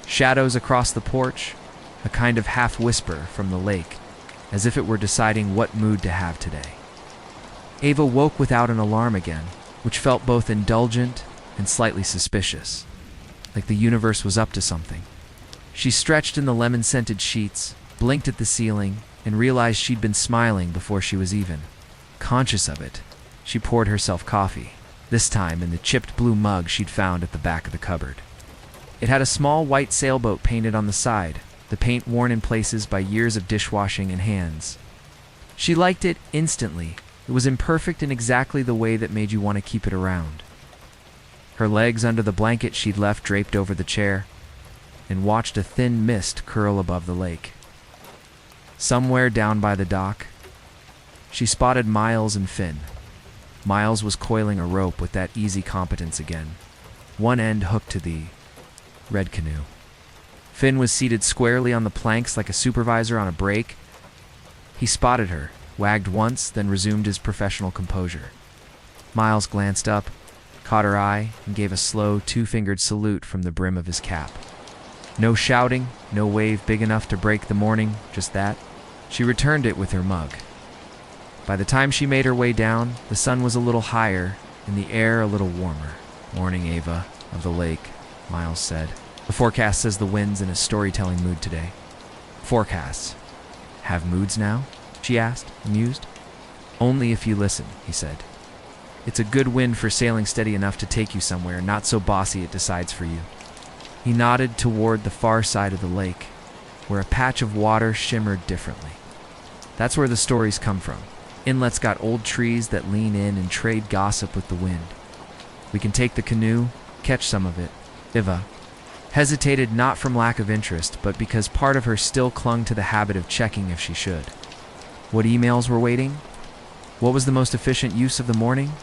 Shadows across the porch, a kind of half-whisper from the lake, as if it were deciding what mood to have today. Ava woke without an alarm again, which felt both indulgent and slightly suspicious, like the universe was up to something. She stretched in the lemon-scented sheets, blinked at the ceiling, and realized she'd been smiling before she was even conscious of it. She poured herself coffee, this time in the chipped blue mug she'd found at the back of the cupboard. It had a small white sailboat painted on the side, the paint worn in places by years of dishwashing and hands. She liked it instantly. It was imperfect in exactly the way that made you want to keep it around. Her legs under the blanket she'd left draped over the chair, and watched a thin mist curl above the lake. Somewhere down by the dock, she spotted Miles and Finn. Miles was coiling a rope with that easy competence again, one end hooked to the red canoe. Finn was seated squarely on the planks like a supervisor on a break. He spotted her, wagged once, then resumed his professional composure. Miles glanced up, caught her eye, and gave a slow, two-fingered salute from the brim of his cap. No shouting, no wave big enough to break the morning, just that. She returned it with her mug. By the time she made her way down, the sun was a little higher and the air a little warmer. "Morning, Ava, of the lake," Miles said. "The forecast says the wind's in a storytelling mood today." "Forecasts have moods now?" she asked, amused. "Only if you listen," he said. "It's a good wind for sailing steady enough to take you somewhere, not so bossy it decides for you." He nodded toward the far side of the lake, where a patch of water shimmered differently. "That's where the stories come from. Inlet's got old trees that lean in and trade gossip with the wind. We can take the canoe, catch some of it." Ava hesitated, not from lack of interest, but because part of her still clung to the habit of checking if she should. What emails were waiting? What was the most efficient use of the morning?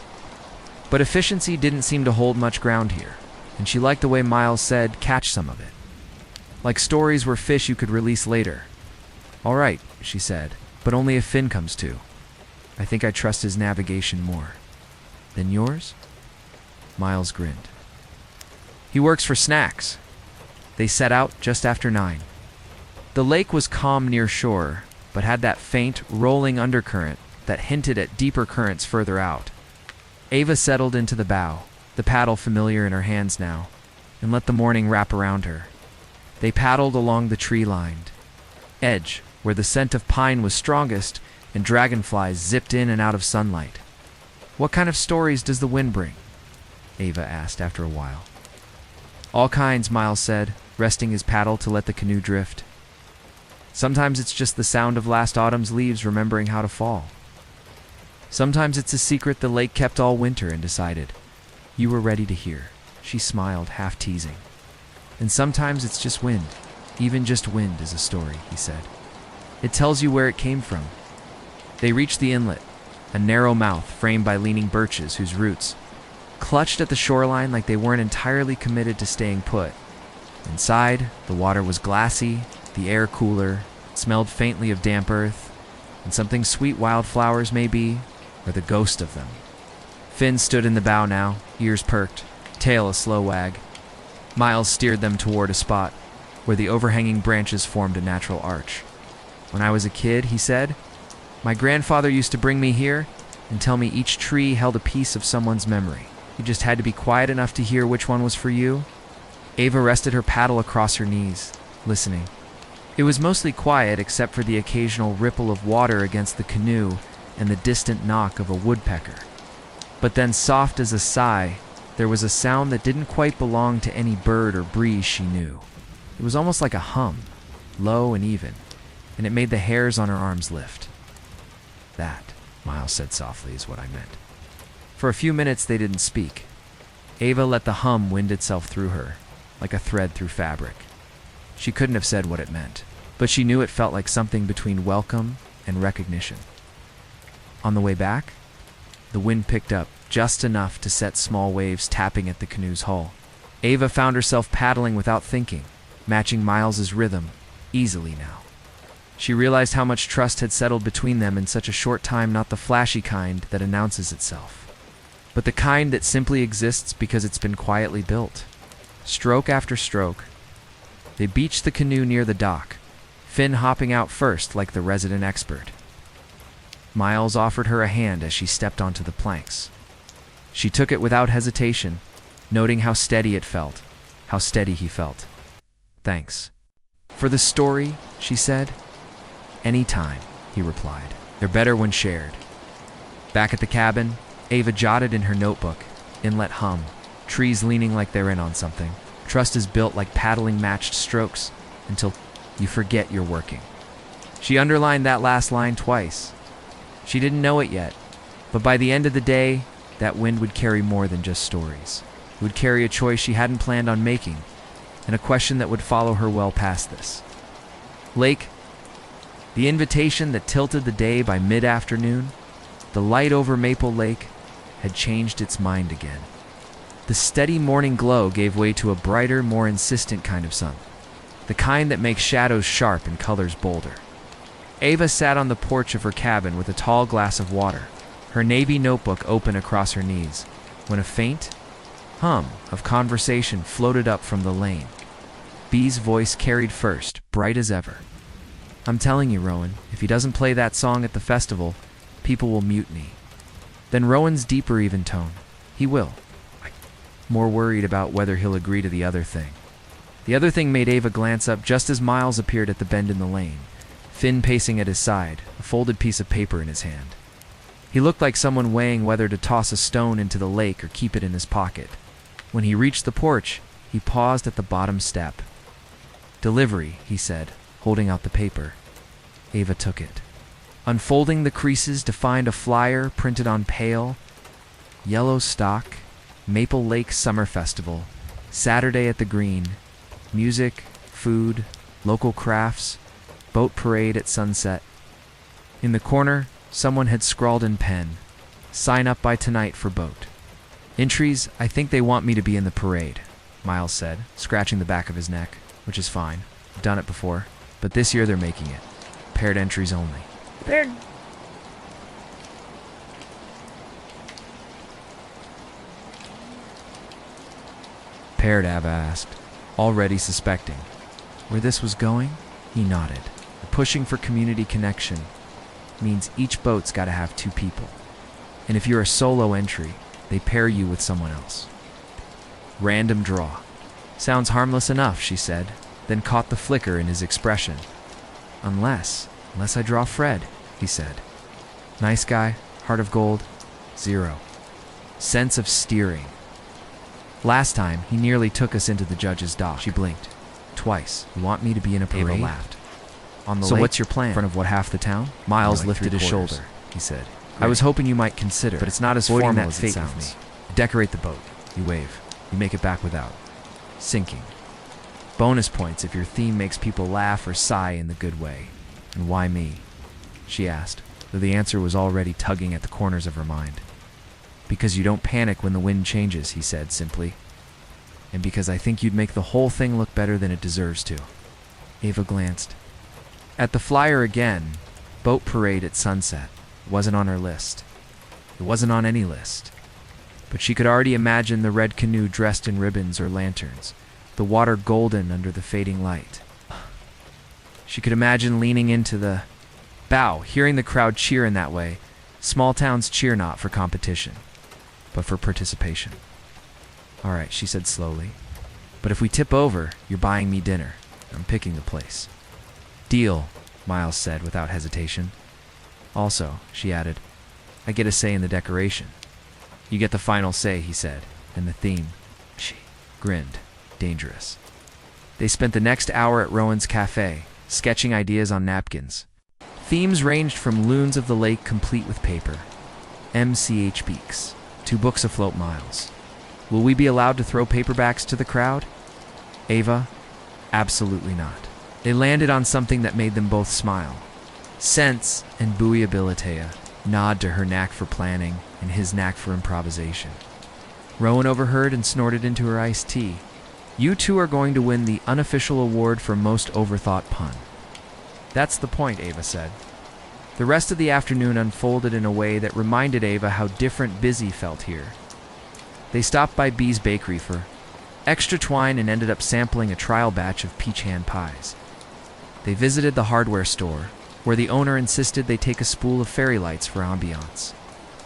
But efficiency didn't seem to hold much ground here, and she liked the way Miles said, "Catch some of it." Like stories were fish you could release later. "All right," she said, "but only if Finn comes too. I think I trust his navigation more." "Than yours?" Miles grinned. "He works for Snacks." They set out just after 9. The lake was calm near shore, but had that faint, rolling undercurrent that hinted at deeper currents further out. Ava settled into the bow, the paddle familiar in her hands now, and let the morning wrap around her. They paddled along the tree-lined edge, where the scent of pine was strongest and dragonflies zipped in and out of sunlight. "What kind of stories does the wind bring?" Ava asked after a while. "All kinds," Miles said, resting his paddle to let the canoe drift. "Sometimes it's just the sound of last autumn's leaves remembering how to fall. Sometimes it's a secret the lake kept all winter and decided you were ready to hear." She smiled, half teasing. "And sometimes it's just wind. Even just wind is a story," he said. "It tells you where it came from." They reached the inlet, a narrow mouth framed by leaning birches whose roots clutched at the shoreline like they weren't entirely committed to staying put. Inside, the water was glassy, the air cooler, it smelled faintly of damp earth, and something sweet wildflowers maybe, or the ghost of them. Finn stood in the bow now, ears perked, tail a slow wag. Miles steered them toward a spot where the overhanging branches formed a natural arch. "When I was a kid," he said, "my grandfather used to bring me here and tell me each tree held a piece of someone's memory. You just had to be quiet enough to hear which one was for you." Ava rested her paddle across her knees, listening. It was mostly quiet except for the occasional ripple of water against the canoe and the distant knock of a woodpecker. But then, soft as a sigh, there was a sound that didn't quite belong to any bird or breeze she knew. It was almost like a hum, low and even, and it made the hairs on her arms lift. "That," Miles said softly, "is what I meant." For a few minutes they didn't speak. Ava let the hum wind itself through her, like a thread through fabric. She couldn't have said what it meant, but she knew it felt like something between welcome and recognition. On the way back, the wind picked up just enough to set small waves tapping at the canoe's hull. Ava found herself paddling without thinking, matching Miles's rhythm, easily now. She realized how much trust had settled between them in such a short time, not the flashy kind that announces itself, but the kind that simply exists because it's been quietly built. Stroke after stroke, they beached the canoe near the dock, Finn hopping out first like the resident expert. Miles offered her a hand as she stepped onto the planks. She took it without hesitation, noting how steady it felt, how steady he felt. "Thanks." "For the story," she said. "Any time," he replied. "They're better when shared." Back at the cabin, Ava jotted in her notebook, inlet hum, trees leaning like they're in on something. Trust is built like paddling matched strokes until you forget you're working. She underlined that last line twice. She didn't know it yet, but by the end of the day, that wind would carry more than just stories. It would carry a choice she hadn't planned on making, and a question that would follow her well past this. Lake, the invitation that tilted the day by mid-afternoon, the light over Maple Lake, had changed its mind again. The steady morning glow gave way to a brighter, more insistent kind of sun, the kind that makes shadows sharp and colors bolder. Ava sat on the porch of her cabin with a tall glass of water, her navy notebook open across her knees, when a faint hum of conversation floated up from the lane. Bee's voice carried first, bright as ever. "I'm telling you, Rowan, if he doesn't play that song at the festival, people will mutiny." Then Rowan's deeper even tone. "He will. More worried about whether he'll agree to the other thing." The other thing made Ava glance up just as Miles appeared at the bend in the lane, Finn pacing at his side, a folded piece of paper in his hand. He looked like someone weighing whether to toss a stone into the lake or keep it in his pocket. When he reached the porch, he paused at the bottom step. "Delivery," he said, holding out the paper. Ava took it. Unfolding the creases to find a flyer printed on pale yellow stock, Maple Lake Summer Festival, Saturday at the Green, music, food, local crafts, boat parade at sunset. In the corner, someone had scrawled in pen, "Sign up by tonight for boat." "Entries, I think they want me to be in the parade," Miles said, scratching the back of his neck, which is fine. I've done it before, but this year they're making it. Paired entries only. Paired. Paired, Ava asked, already suspecting. Where this was going, he nodded. Pushing for community connection means each boat's got to have 2 people. And if you're a solo entry, they pair you with someone else. Random draw. Sounds harmless enough, she said, then caught the flicker in his expression. Unless I draw Fred, he said. Nice guy, heart of gold, 0. Sense of steering. Last time, he nearly took us into the judge's dock. She blinked. Twice. You want me to be in a parade? Ava laughed. On the So lake, what's your plan? in front of what, half the town? Miles lifted his shoulder. He said, I was hoping you might consider, but it's not as formal as it sounds. You decorate the boat. You wave. You make it back without sinking. Bonus points if your theme makes people laugh or sigh in the good way. And why me? She asked, though the answer was already tugging at the corners of her mind. Because you don't panic when the wind changes, he said simply. And because I think you'd make the whole thing look better than it deserves to. Ava glanced at the flyer again. Boat parade at sunset. It wasn't on her list. It wasn't on any list. But she could already imagine the red canoe dressed in ribbons or lanterns, the water golden under the fading light. She could imagine leaning into the bow, hearing the crowd cheer in that way. Small towns cheer not for competition, but for participation. All right, she said slowly. But if we tip over, you're buying me dinner. I'm picking the place. Deal, Miles said without hesitation. Also, she added, I get a say in the decoration. You get the final say, he said, and the theme. She grinned. Dangerous. They spent the next hour at Rowan's cafe, sketching ideas on napkins. Themes ranged from loons of the lake complete with paper, MCH beaks, to books afloat miles. Will we be allowed to throw paperbacks to the crowd? Ava? Absolutely not. They landed on something that made them both smile. Sense and Sensibility, nod to her knack for planning and his knack for improvisation. Rowan overheard and snorted into her iced tea. You two are going to win the unofficial award for most overthought pun. That's the point, Ava said. The rest of the afternoon unfolded in a way that reminded Ava how different Busy felt here. They stopped by B's Bakery for extra twine and ended up sampling a trial batch of peach hand pies. They visited the hardware store, where the owner insisted they take a spool of fairy lights for ambiance.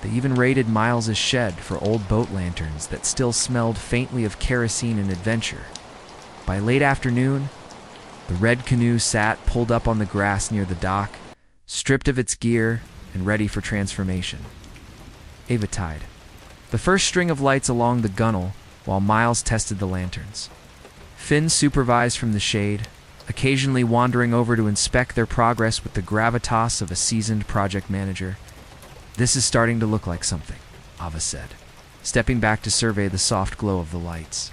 They even raided Miles's shed for old boat lanterns that still smelled faintly of kerosene and adventure. By late afternoon, the red canoe sat pulled up on the grass near the dock, stripped of its gear and ready for transformation. Ava tied the first string of lights along the gunnel while Miles tested the lanterns. Finn supervised from the shade, occasionally wandering over to inspect their progress with the gravitas of a seasoned project manager. This is starting to look like something, Ava said, stepping back to survey the soft glow of the lights.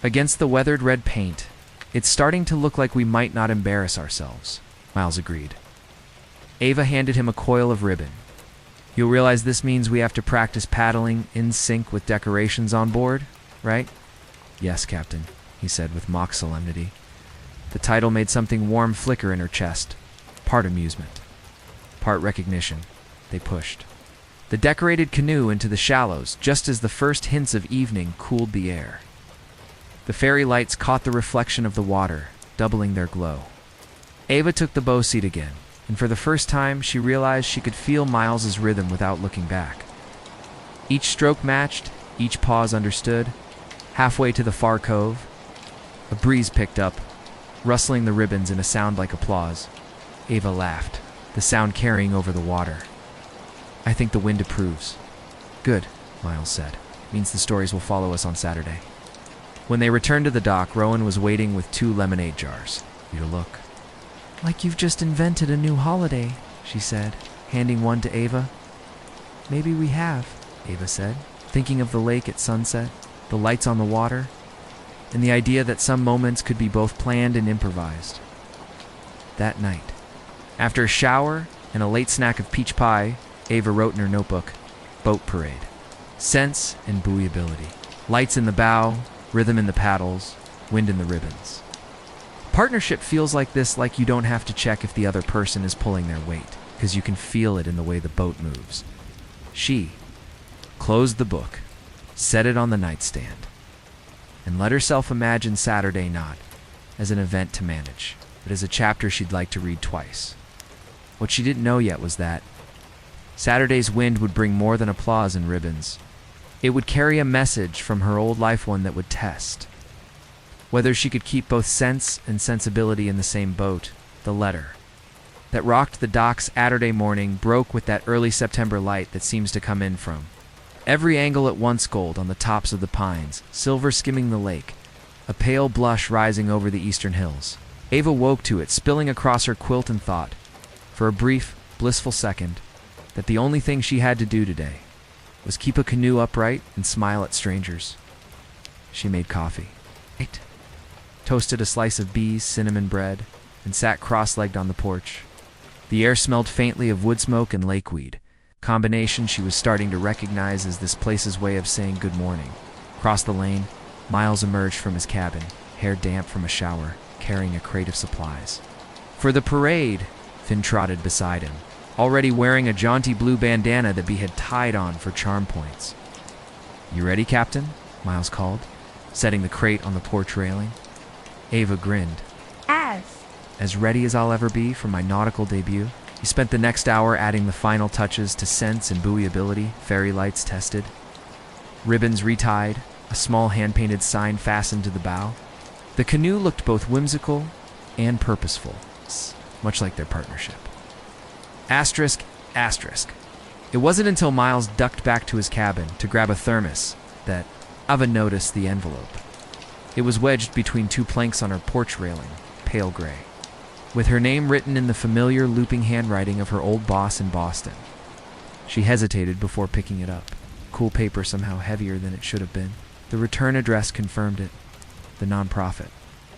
Against the weathered red paint, it's starting to look like we might not embarrass ourselves, Miles agreed. Ava handed him a coil of ribbon. You'll realize this means we have to practice paddling in sync with decorations on board, right? Yes, Captain, he said with mock solemnity. The title made something warm flicker in her chest, part amusement, part recognition. They pushed the decorated canoe into the shallows just as the first hints of evening cooled the air. The fairy lights caught the reflection of the water, doubling their glow. Ava took the bow seat again, and for the first time she realized she could feel Miles's rhythm without looking back. Each stroke matched, each pause understood. Halfway to the far cove, a breeze picked up, rustling the ribbons in a sound like applause. Ava laughed, the sound carrying over the water. I think the wind approves. Good, Miles said. Means the stories will follow us on Saturday. When they returned to the dock, Rowan was waiting with 2 lemonade jars. You to look. Like you've just invented a new holiday, she said, handing one to Ava. Maybe we have, Ava said, thinking of the lake at sunset, the lights on the water, and the idea that some moments could be both planned and improvised. That night, after a shower and a late snack of peach pie, Ava wrote in her notebook, Boat Parade. Sense and Sensibility. Lights in the bow, rhythm in the paddles, wind in the ribbons. Partnership feels like this, like you don't have to check if the other person is pulling their weight, because you can feel it in the way the boat moves. She closed the book, set it on the nightstand, and let herself imagine Saturday not as an event to manage, but as a chapter she'd like to read twice. What she didn't know yet was that Saturday's wind would bring more than applause and ribbons. It would carry a message from her old life, one that would test whether she could keep both sense and sensibility in the same boat. The letter that rocked the docks Saturday morning broke with that early September light that seems to come in from every angle at once. Gold on the tops of the pines, silver skimming the lake, a pale blush rising over the eastern hills. Ava woke to it, spilling across her quilt, and thought, for a brief, blissful second, that the only thing she had to do today was keep a canoe upright and smile at strangers. She made coffee, toasted a slice of B's cinnamon bread, and sat cross-legged on the porch. The air smelled faintly of wood smoke and lakeweed, combination she was starting to recognize as this place's way of saying good morning. Across the lane, Miles emerged from his cabin, hair damp from a shower, carrying a crate of supplies. For the parade, Finn trotted beside him, already wearing a jaunty blue bandana that Bee had tied on for charm points. "You ready, Captain?" Miles called, setting the crate on the porch railing. Ava grinned. As ready as I'll ever be for my nautical debut." He spent the next hour adding the final touches to sense and buoy ability, fairy lights tested, ribbons retied, a small hand-painted sign fastened to the bow. The canoe looked both whimsical and purposeful, much like their partnership. Asterisk. It wasn't until Miles ducked back to his cabin to grab a thermos that Ava noticed the envelope. It was wedged between two planks on her porch railing, pale gray, with her name written in the familiar looping handwriting of her old boss in Boston. She hesitated before picking it up. Cool paper, somehow heavier than it should have been. The return address confirmed it. The nonprofit.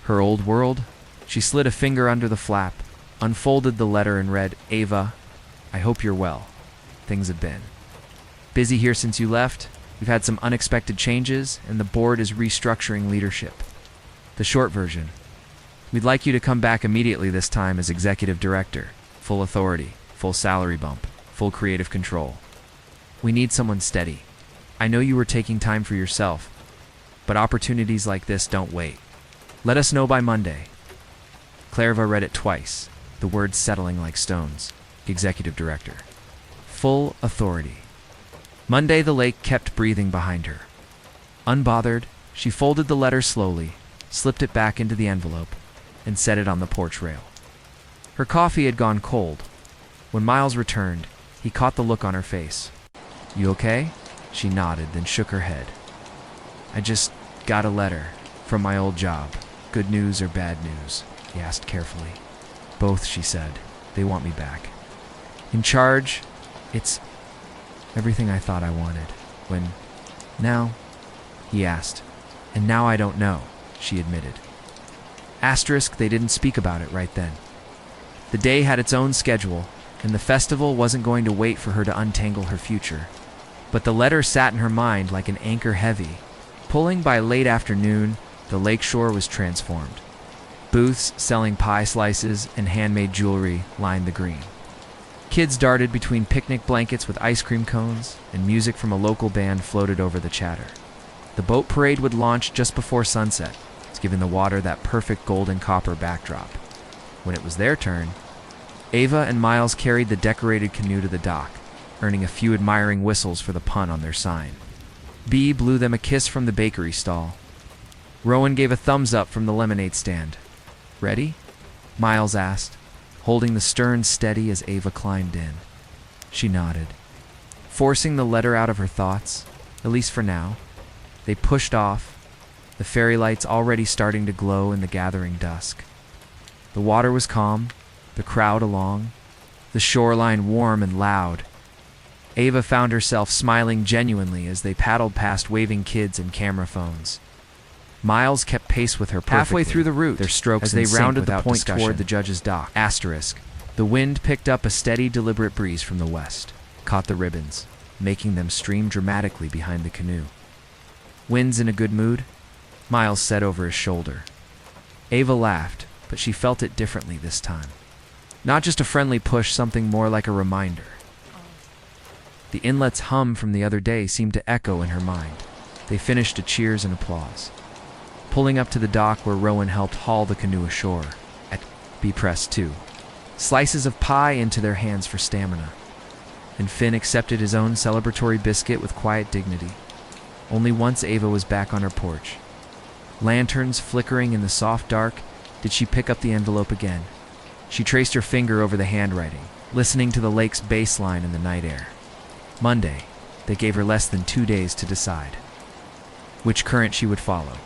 Her old world? She slid a finger under the flap, unfolded the letter, and read, "Ava, I hope you're well. Things have been busy here since you left. We've had some unexpected changes, and the board is restructuring leadership. The short version: we'd like you to come back immediately, this time as executive director. Full authority, full salary bump, full creative control. We need someone steady. I know you were taking time for yourself, but opportunities like this don't wait. Let us know by Monday." Clairva read it twice, the words settling like stones. Executive director. Full authority. Monday, the lake kept breathing behind her. Unbothered, she folded the letter slowly, slipped it back into the envelope, and set it on the porch rail. Her coffee had gone cold. When Miles returned, he caught the look on her face. "You okay?" She nodded, then shook her head. "I just got a letter from my old job. Good news or bad news?" he asked carefully. "Both," she said. "They want me back. In charge. It's everything I thought I wanted. When now?" he asked. "And now I don't know," she admitted. Asterisk, they didn't speak about it right then. The day had its own schedule, and the festival wasn't going to wait for her to untangle her future. But the letter sat in her mind like an anchor heavy. Pulling by late afternoon, the lakeshore was transformed. Booths selling pie slices and handmade jewelry lined the green. Kids darted between picnic blankets with ice cream cones, and music from a local band floated over the chatter. The boat parade would launch just before sunset, giving the water that perfect golden copper backdrop. When it was their turn, Ava and Miles carried the decorated canoe to the dock, earning a few admiring whistles for the pun on their sign. Bee blew them a kiss from the bakery stall. Rowan gave a thumbs up from the lemonade stand. "Ready?" Miles asked, holding the stern steady as Ava climbed in. She nodded. Forcing the letter out of her thoughts, at least for now, they pushed off, the fairy lights already starting to glow in the gathering dusk. The water was calm, the crowd along, the shoreline warm and loud. Ava found herself smiling genuinely as they paddled past waving kids and camera phones. Miles kept pace with her perfectly. Halfway through the route, their strokes as they rounded the point toward the judge's dock. Asterisk. The wind picked up a steady, deliberate breeze from the west, caught the ribbons, making them stream dramatically behind the canoe. "Wind's in a good mood?" Miles said over his shoulder. Ava laughed, but she felt it differently this time. Not just a friendly push, something more like a reminder. The inlet's hum from the other day seemed to echo in her mind. They finished to cheers and applause. Pulling up to the dock where Rowan helped haul the canoe ashore, at Be pressed too. Slices of pie into their hands for stamina. And Finn accepted his own celebratory biscuit with quiet dignity. Only once Ava was back on her porch. Lanterns flickering in the soft dark, did she pick up the envelope again. She traced her finger over the handwriting, listening to the lake's bass line in the night air. Monday, they gave her less than 2 days to decide which current she would follow.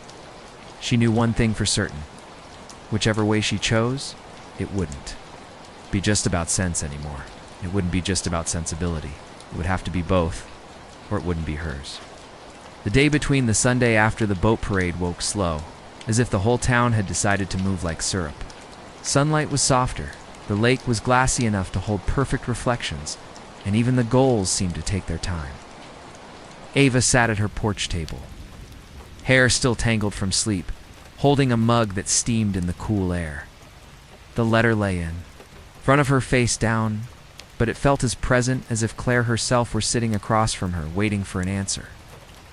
She knew one thing for certain. Whichever way she chose, it wouldn't be just about sense anymore. It wouldn't be just about sensibility. It would have to be both, or it wouldn't be hers. The day between the Sunday after the boat parade woke slow, as if the whole town had decided to move like syrup. Sunlight was softer, the lake was glassy enough to hold perfect reflections, and even the gulls seemed to take their time. Ava sat at her porch table, hair still tangled from sleep, holding a mug that steamed in the cool air. The letter lay in front of her, face down, but it felt as present as if Claire herself were sitting across from her, waiting for an answer.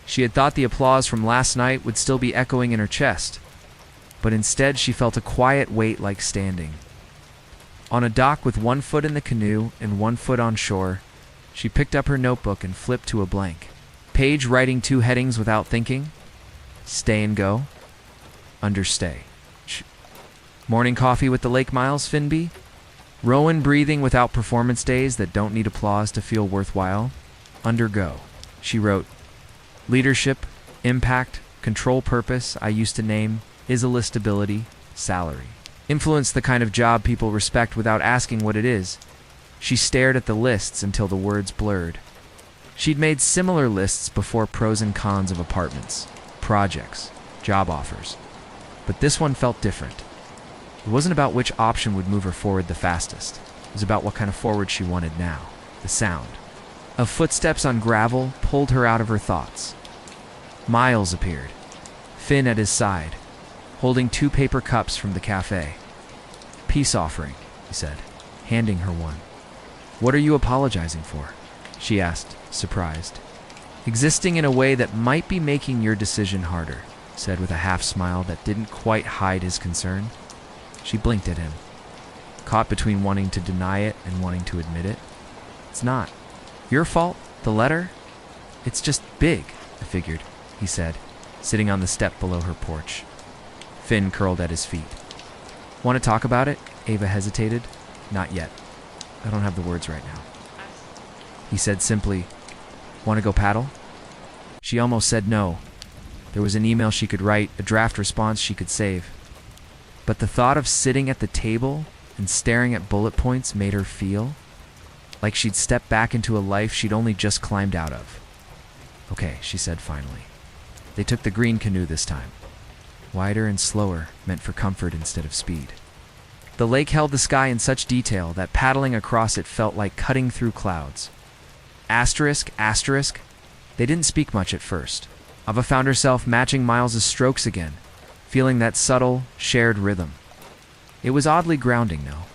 She had thought the applause from last night would still be echoing in her chest, but instead she felt a quiet weight like standing. On a dock with one foot in the canoe and one foot on shore, she picked up her notebook and flipped to a blank page, writing 2 headings without thinking. Stay and go. Understay. Morning coffee with the Lake Miles, Finby. Rowan breathing without performance days that don't need applause to feel worthwhile. Undergo. She wrote, leadership, impact, control, purpose, I used to name, is a listability, salary. Influence, the kind of job people respect without asking what it is. She stared at the lists until the words blurred. She'd made similar lists before, pros and cons of apartments, projects, job offers. But this one felt different. It wasn't about which option would move her forward the fastest. It was about what kind of forward she wanted now. The sound of footsteps on gravel pulled her out of her thoughts. Miles appeared, Finn at his side, holding 2 paper cups from the cafe. Peace offering, he said, handing her one. What are you apologizing for? She asked, surprised. Existing in a way that might be making your decision harder, he said with a half smile that didn't quite hide his concern. She blinked at him, caught between wanting to deny it and wanting to admit it. It's not your fault, the letter. It's just big, I figured, he said, sitting on the step below her porch. Finn curled at his feet. Want to talk about it? Ava hesitated. Not yet. I don't have the words right now. He said simply, want to go paddle? She almost said no. There was an email she could write, a draft response she could save. But the thought of sitting at the table and staring at bullet points made her feel like she'd stepped back into a life she'd only just climbed out of. Okay, she said finally. They took the green canoe this time. Wider and slower, meant for comfort instead of speed. The lake held the sky in such detail that paddling across it felt like cutting through clouds. Asterisk, asterisk. They didn't speak much at first. Ava found herself matching Miles's strokes again, feeling that subtle, shared rhythm. It was oddly grounding now.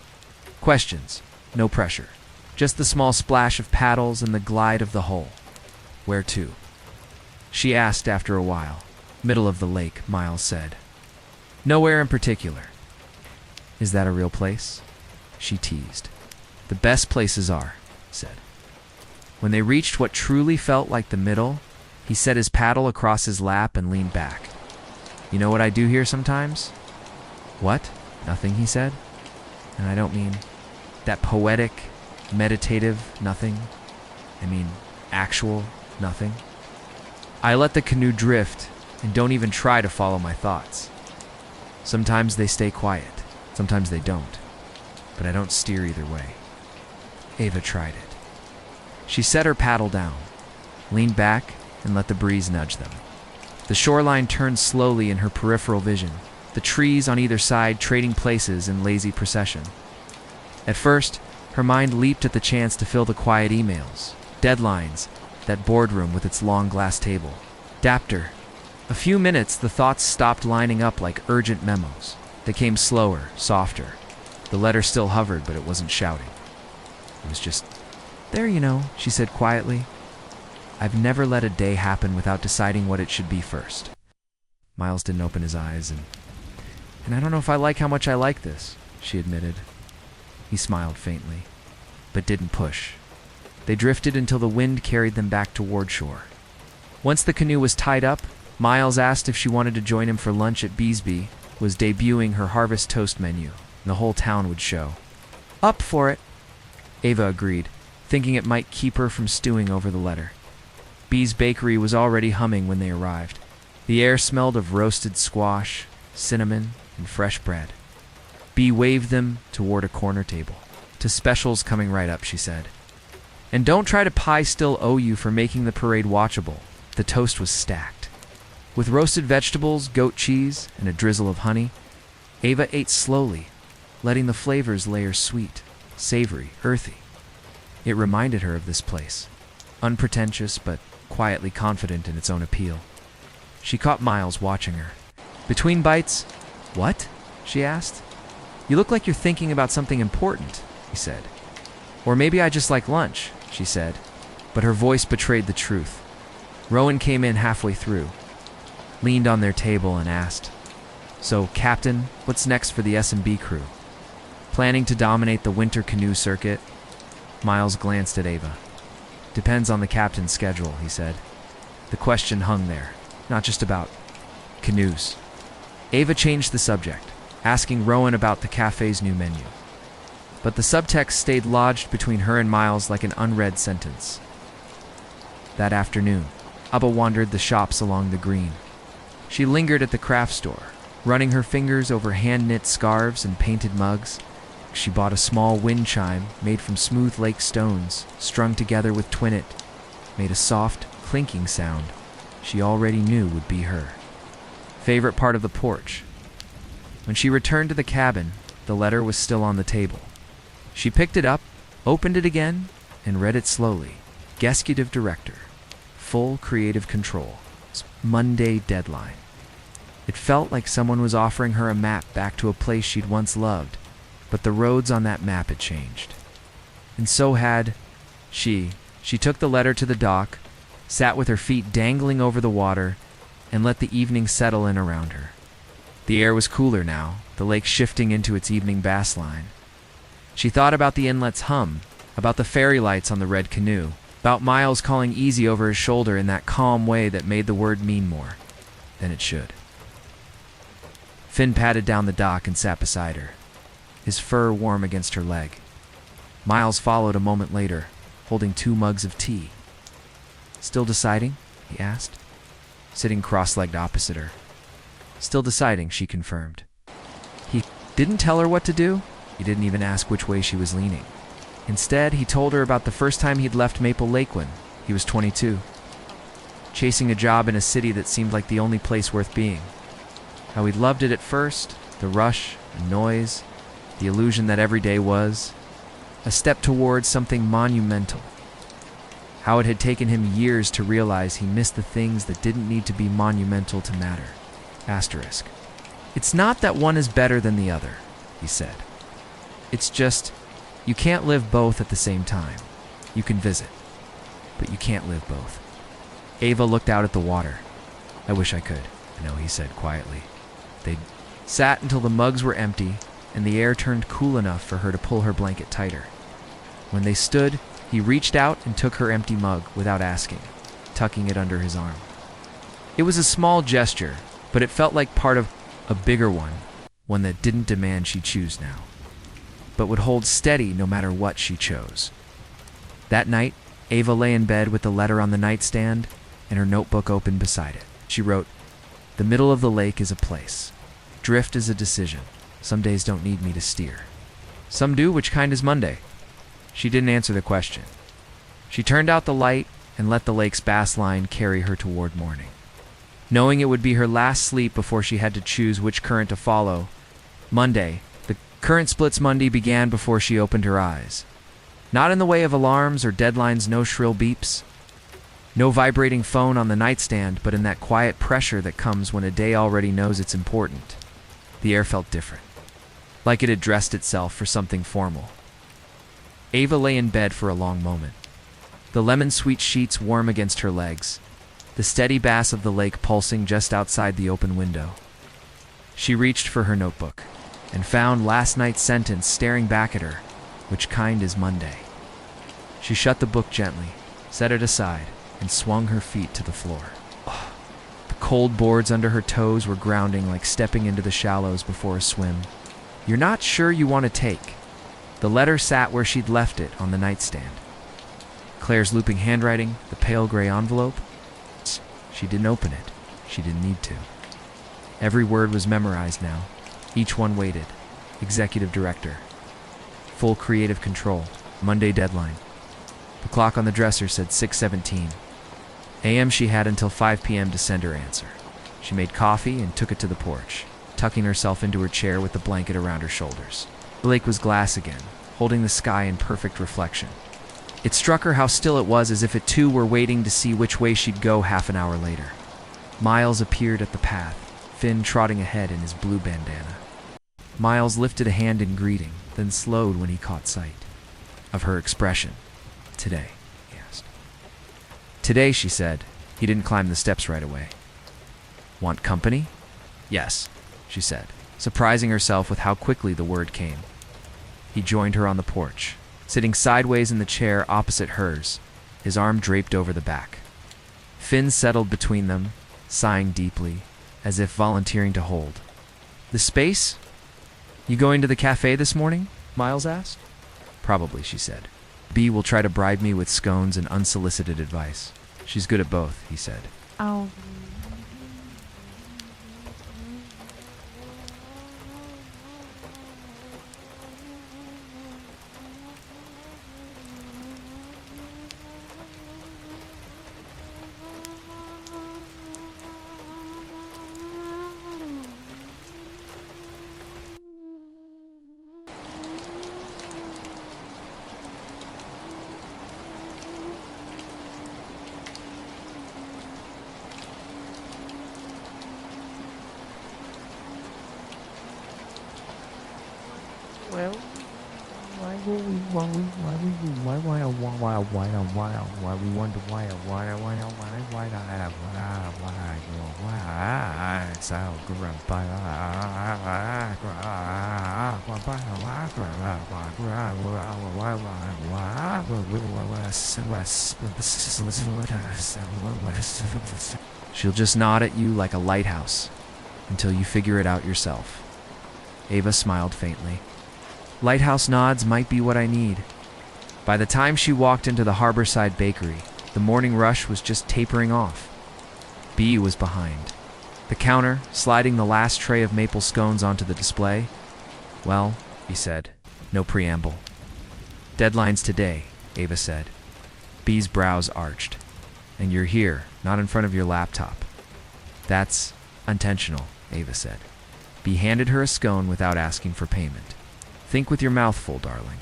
Questions, no pressure. Just the small splash of paddles and the glide of the hull. Where to? She asked after a while. Middle of the lake, Miles said. Nowhere in particular. Is that a real place? She teased. The best places are, he said. When they reached what truly felt like the middle, he set his paddle across his lap and leaned back. You know what I do here sometimes? What? Nothing, he said. And I don't mean that poetic, meditative nothing. I mean actual nothing. I let the canoe drift and don't even try to follow my thoughts. Sometimes they stay quiet, sometimes they don't, but I don't steer either way. Ava tried it. She set her paddle down, leaned back, and let the breeze nudge them. The shoreline turned slowly in her peripheral vision, the trees on either side trading places in lazy procession. At first, her mind leaped at the chance to fill the quiet emails, deadlines, that boardroom with its long glass table. Dapter. A few minutes, the thoughts stopped lining up like urgent memos. They came slower, softer. The letter still hovered, but it wasn't shouting. It was just, there, you know, she said quietly. I've never let a day happen without deciding what it should be first. Miles didn't open his eyes, and I don't know if I like how much I like this, she admitted. He smiled faintly, but didn't push. They drifted until the wind carried them back toward shore. Once the canoe was tied up, Miles asked if she wanted to join him for lunch at Beesby, was debuting her harvest toast menu, and the whole town would show. Up for it, Ava agreed, thinking it might keep her from stewing over the letter. Bee's bakery was already humming when they arrived. The air smelled of roasted squash, cinnamon, and fresh bread. Bee waved them toward a corner table. To specials coming right up, she said. And don't try to pie still owe you for making the parade watchable. The toast was stacked. With roasted vegetables, goat cheese, and a drizzle of honey, Ava ate slowly, letting the flavors layer sweet, savory, earthy. It reminded her of this place, unpretentious but quietly confident in its own appeal. She caught Miles watching her. Between bites, "What?" she asked. "You look like you're thinking about something important," he said. "Or maybe I just like lunch," she said, but her voice betrayed the truth. Rowan came in halfway through, leaned on their table and asked, "So, Captain, what's next for the S&B crew? Planning to dominate the winter canoe circuit?" Miles glanced at Ava. "Depends on the captain's schedule," he said. The question hung there, not just about canoes. Ava changed the subject, asking Rowan about the cafe's new menu. But the subtext stayed lodged between her and Miles like an unread sentence. That afternoon, Ava wandered the shops along the green. She lingered at the craft store, running her fingers over hand-knit scarves and painted mugs. She bought a small wind chime made from smooth lake stones, strung together with twinnet, made a soft, clinking sound she already knew would be her favorite part of the porch. When she returned to the cabin, the letter was still on the table. She picked it up, opened it again, and read it slowly. Executive Director. Full creative control. Monday deadline. It felt like someone was offering her a map back to a place she'd once loved, but the roads on that map had changed. And so had she. She took the letter to the dock, sat with her feet dangling over the water, and let the evening settle in around her. The air was cooler now, the lake shifting into its evening bass line. She thought about the inlet's hum, about the fairy lights on the red canoe, about Miles calling easy over his shoulder in that calm way that made the word mean more than it should. Finn padded down the dock and sat beside her, his fur warm against her leg. Miles followed a moment later, holding 2 mugs of tea. "Still deciding?" he asked, sitting cross-legged opposite her. "Still deciding," she confirmed. He didn't tell her what to do. He didn't even ask which way she was leaning. Instead, he told her about the first time he'd left Maple Lake when he was 22, chasing a job in a city that seemed like the only place worth being. How he'd loved it at first, the rush and noise, the illusion that every day was a step towards something monumental. How it had taken him years to realize he missed the things that didn't need to be monumental to matter. Asterisk. "It's not that one is better than the other," he said. "It's just, you can't live both at the same time. You can visit, but you can't live both." Ava looked out at the water. "I wish I could," I know, he said quietly. They sat until the mugs were empty and the air turned cool enough for her to pull her blanket tighter. When they stood, he reached out and took her empty mug without asking, tucking it under his arm. It was a small gesture, but it felt like part of a bigger one that didn't demand she choose now, but would hold steady no matter what she chose. That night, Ava lay in bed with the letter on the nightstand and her notebook open beside it. She wrote, "The middle of the lake is a place. Drift is a decision. Some days don't need me to steer. Some do, which kind is Monday?" She didn't answer the question. She turned out the light and let the lake's bass line carry her toward morning. Knowing it would be her last sleep before she had to choose which current to follow, Monday, the current splits Monday began before she opened her eyes. Not in the way of alarms or deadlines, no shrill beeps, no vibrating phone on the nightstand, but in that quiet pressure that comes when a day already knows it's important. The air felt different, like it had dressed itself for something formal. Ava lay in bed for a long moment, the lemon-sweet sheets warm against her legs, the steady bass of the lake pulsing just outside the open window. She reached for her notebook and found last night's sentence staring back at her, "Which kind is Monday?" She shut the book gently, set it aside, and swung her feet to the floor. The cold boards under her toes were grounding like stepping into the shallows before a swim. "You're not sure you want to take." The letter sat where she'd left it on the nightstand. Claire's looping handwriting, the pale gray envelope. She didn't open it. She didn't need to. Every word was memorized now. Each one weighted. Executive director. Full creative control. Monday deadline. The clock on the dresser said 6:17 a.m. She had until 5 p.m. to send her answer. She made coffee and took it to the porch, tucking herself into her chair with the blanket around her shoulders. The lake was glass again, holding the sky in perfect reflection. It struck her how still it was, as if it too were waiting to see which way she'd go half an hour later. Miles appeared at the path, Finn trotting ahead in his blue bandana. Miles lifted a hand in greeting, then slowed when he caught sight of her expression. "Today?" he asked. "Today," she said. He didn't climb the steps right away. "Want company?" "Yes," she said, surprising herself with how quickly the word came. He joined her on the porch, sitting sideways in the chair opposite hers, his arm draped over the back. Finn settled between them, sighing deeply, as if volunteering to hold. "The space? You going to the cafe this morning?" Miles asked. "Probably," she said. "B will try to bribe me with scones and unsolicited advice. She's good at both," he said. Oh. Well, why we wonder She'll just nod at you like a lighthouse until you figure it out yourself. Ava smiled faintly. Lighthouse nods might be what I need. By the time she walked into the Harborside Bakery, the morning rush was just tapering off. B was behind. The counter, sliding the last tray of maple scones onto the display. "Well," he said, no preamble. "Deadline's today," Ava said. B's brows arched. "And you're here, not in front of your laptop." "That's intentional," Ava said. B handed her a scone without asking for payment. "Think with your mouth full, darling.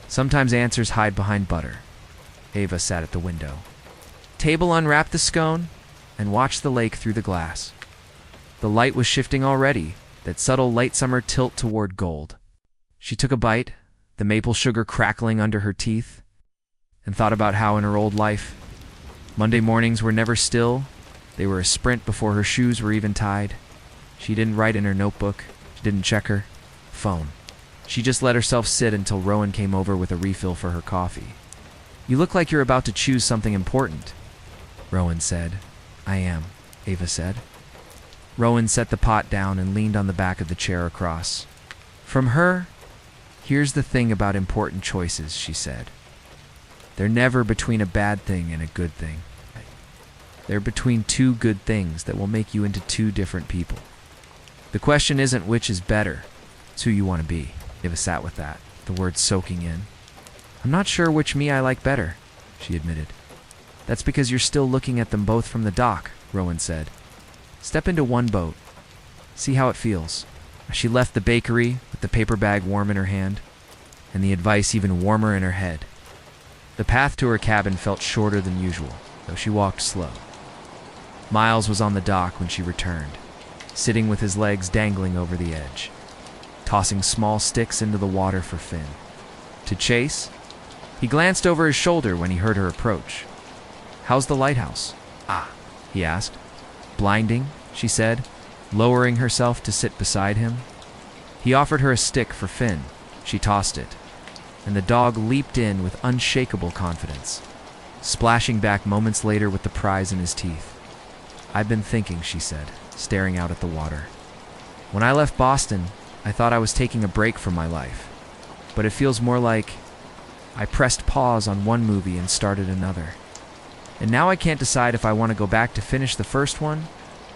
Sometimes answers hide behind butter." Ava sat at the window. Table unwrapped the scone and watched the lake through the glass. The light was shifting already, that subtle late summer tilt toward gold. She took a bite, the maple sugar crackling under her teeth, and thought about how in her old life, Monday mornings were never still. They were a sprint before her shoes were even tied. She didn't write in her notebook, didn't check her phone. She just let herself sit until Rowan came over with a refill for her coffee. "You look like you're about to choose something important," Rowan said. "I am," Ava said. Rowan set the pot down and leaned on the back of the chair across. From her, "Here's the thing about important choices," she said. "They're never between a bad thing and a good thing. They're between two good things that will make you into two different people. The question isn't which is better, it's who you want to be." Ava sat with that, the words soaking in. "I'm not sure which me I like better," she admitted. "That's because you're still looking at them both from the dock," Rowan said. "Step into one boat. See how it feels." She left the bakery with the paper bag warm in her hand, and the advice even warmer in her head. The path to her cabin felt shorter than usual, though she walked slow. Miles was on the dock when she returned, sitting with his legs dangling over the edge, tossing small sticks into the water for Finn to chase. He glanced over his shoulder when he heard her approach. "How's the lighthouse?" "Ah," he asked. "Blinding," she said, lowering herself to sit beside him. He offered her a stick for Finn. She tossed it, and the dog leaped in with unshakable confidence. splashing back moments later with the prize in his teeth. "I've been thinking," she said, staring out at the water. "When I left Boston, I thought I was taking a break from my life. But it feels more like I pressed pause on one movie and started another. And now I can't decide if I want to go back to finish the first one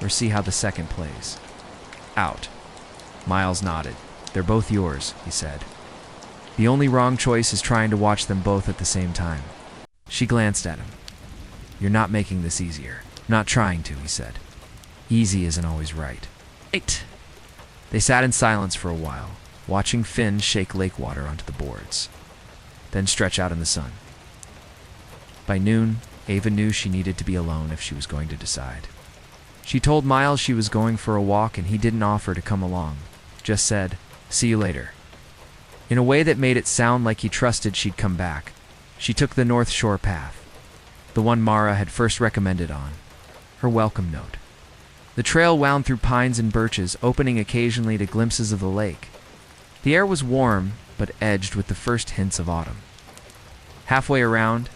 or see how the second plays." "Out." Miles nodded. "They're both yours," he said. "The only wrong choice is trying to watch them both at the same time." She glanced at him. "You're not making this easier." "Not trying to," he said. "Easy isn't always right." "Right." They sat in silence for a while, watching Finn shake lake water onto the boards, then stretch out in the sun. By noon, Ava knew she needed to be alone if she was going to decide. She told Miles she was going for a walk and he didn't offer to come along, just said, "See you later." In a way that made it sound like he trusted she'd come back, she took the North Shore path, the one Mara had first recommended on, her welcome note. The trail wound through pines and birches, opening occasionally to glimpses of the lake. The air was warm, but edged with the first hints of autumn. Halfway around,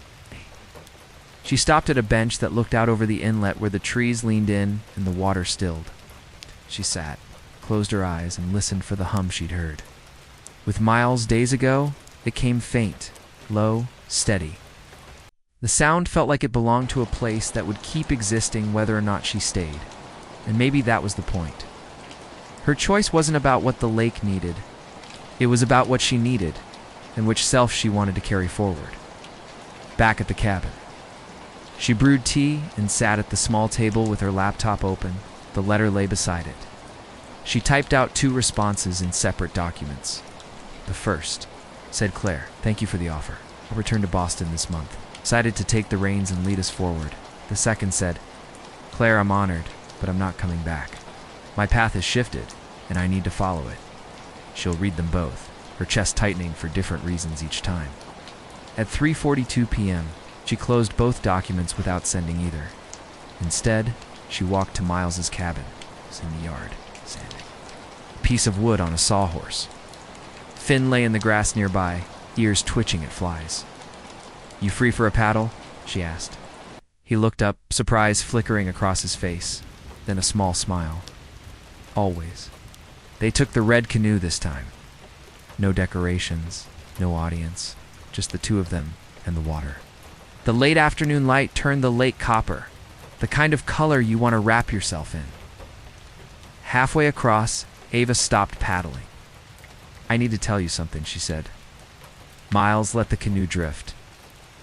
she stopped at a bench that looked out over the inlet where the trees leaned in and the water stilled. She sat, closed her eyes, and listened for the hum she'd heard. With Miles days ago, it came faint, low, steady. The sound felt like it belonged to a place that would keep existing whether or not she stayed, and maybe that was the point. Her choice wasn't about what the lake needed. It was about what she needed, and which self she wanted to carry forward. Back at the cabin, she brewed tea and sat at the small table with her laptop open. The letter lay beside it. She typed out 2 responses in separate documents. The first said, "Claire, thank you for the offer. I'll return to Boston this month. Decided to take the reins and lead us forward." The second said, "Claire, I'm honored, but I'm not coming back. My path has shifted, and I need to follow it." She'll read them both, her chest tightening for different reasons each time. At 3:42 p.m., she closed both documents without sending either. Instead, she walked to Miles's cabin. It was in the yard, sanding. A piece of wood on a sawhorse. Finn lay in the grass nearby, ears twitching at flies. "You free for a paddle?" she asked. He looked up, surprise flickering across his face, then a small smile. "Always." They took the red canoe this time. No decorations, no audience, just the 2 of them and the water. The late afternoon light turned the lake copper, the kind of color you want to wrap yourself in. Halfway across, Ava stopped paddling. "I need to tell you something," she said. Miles let the canoe drift.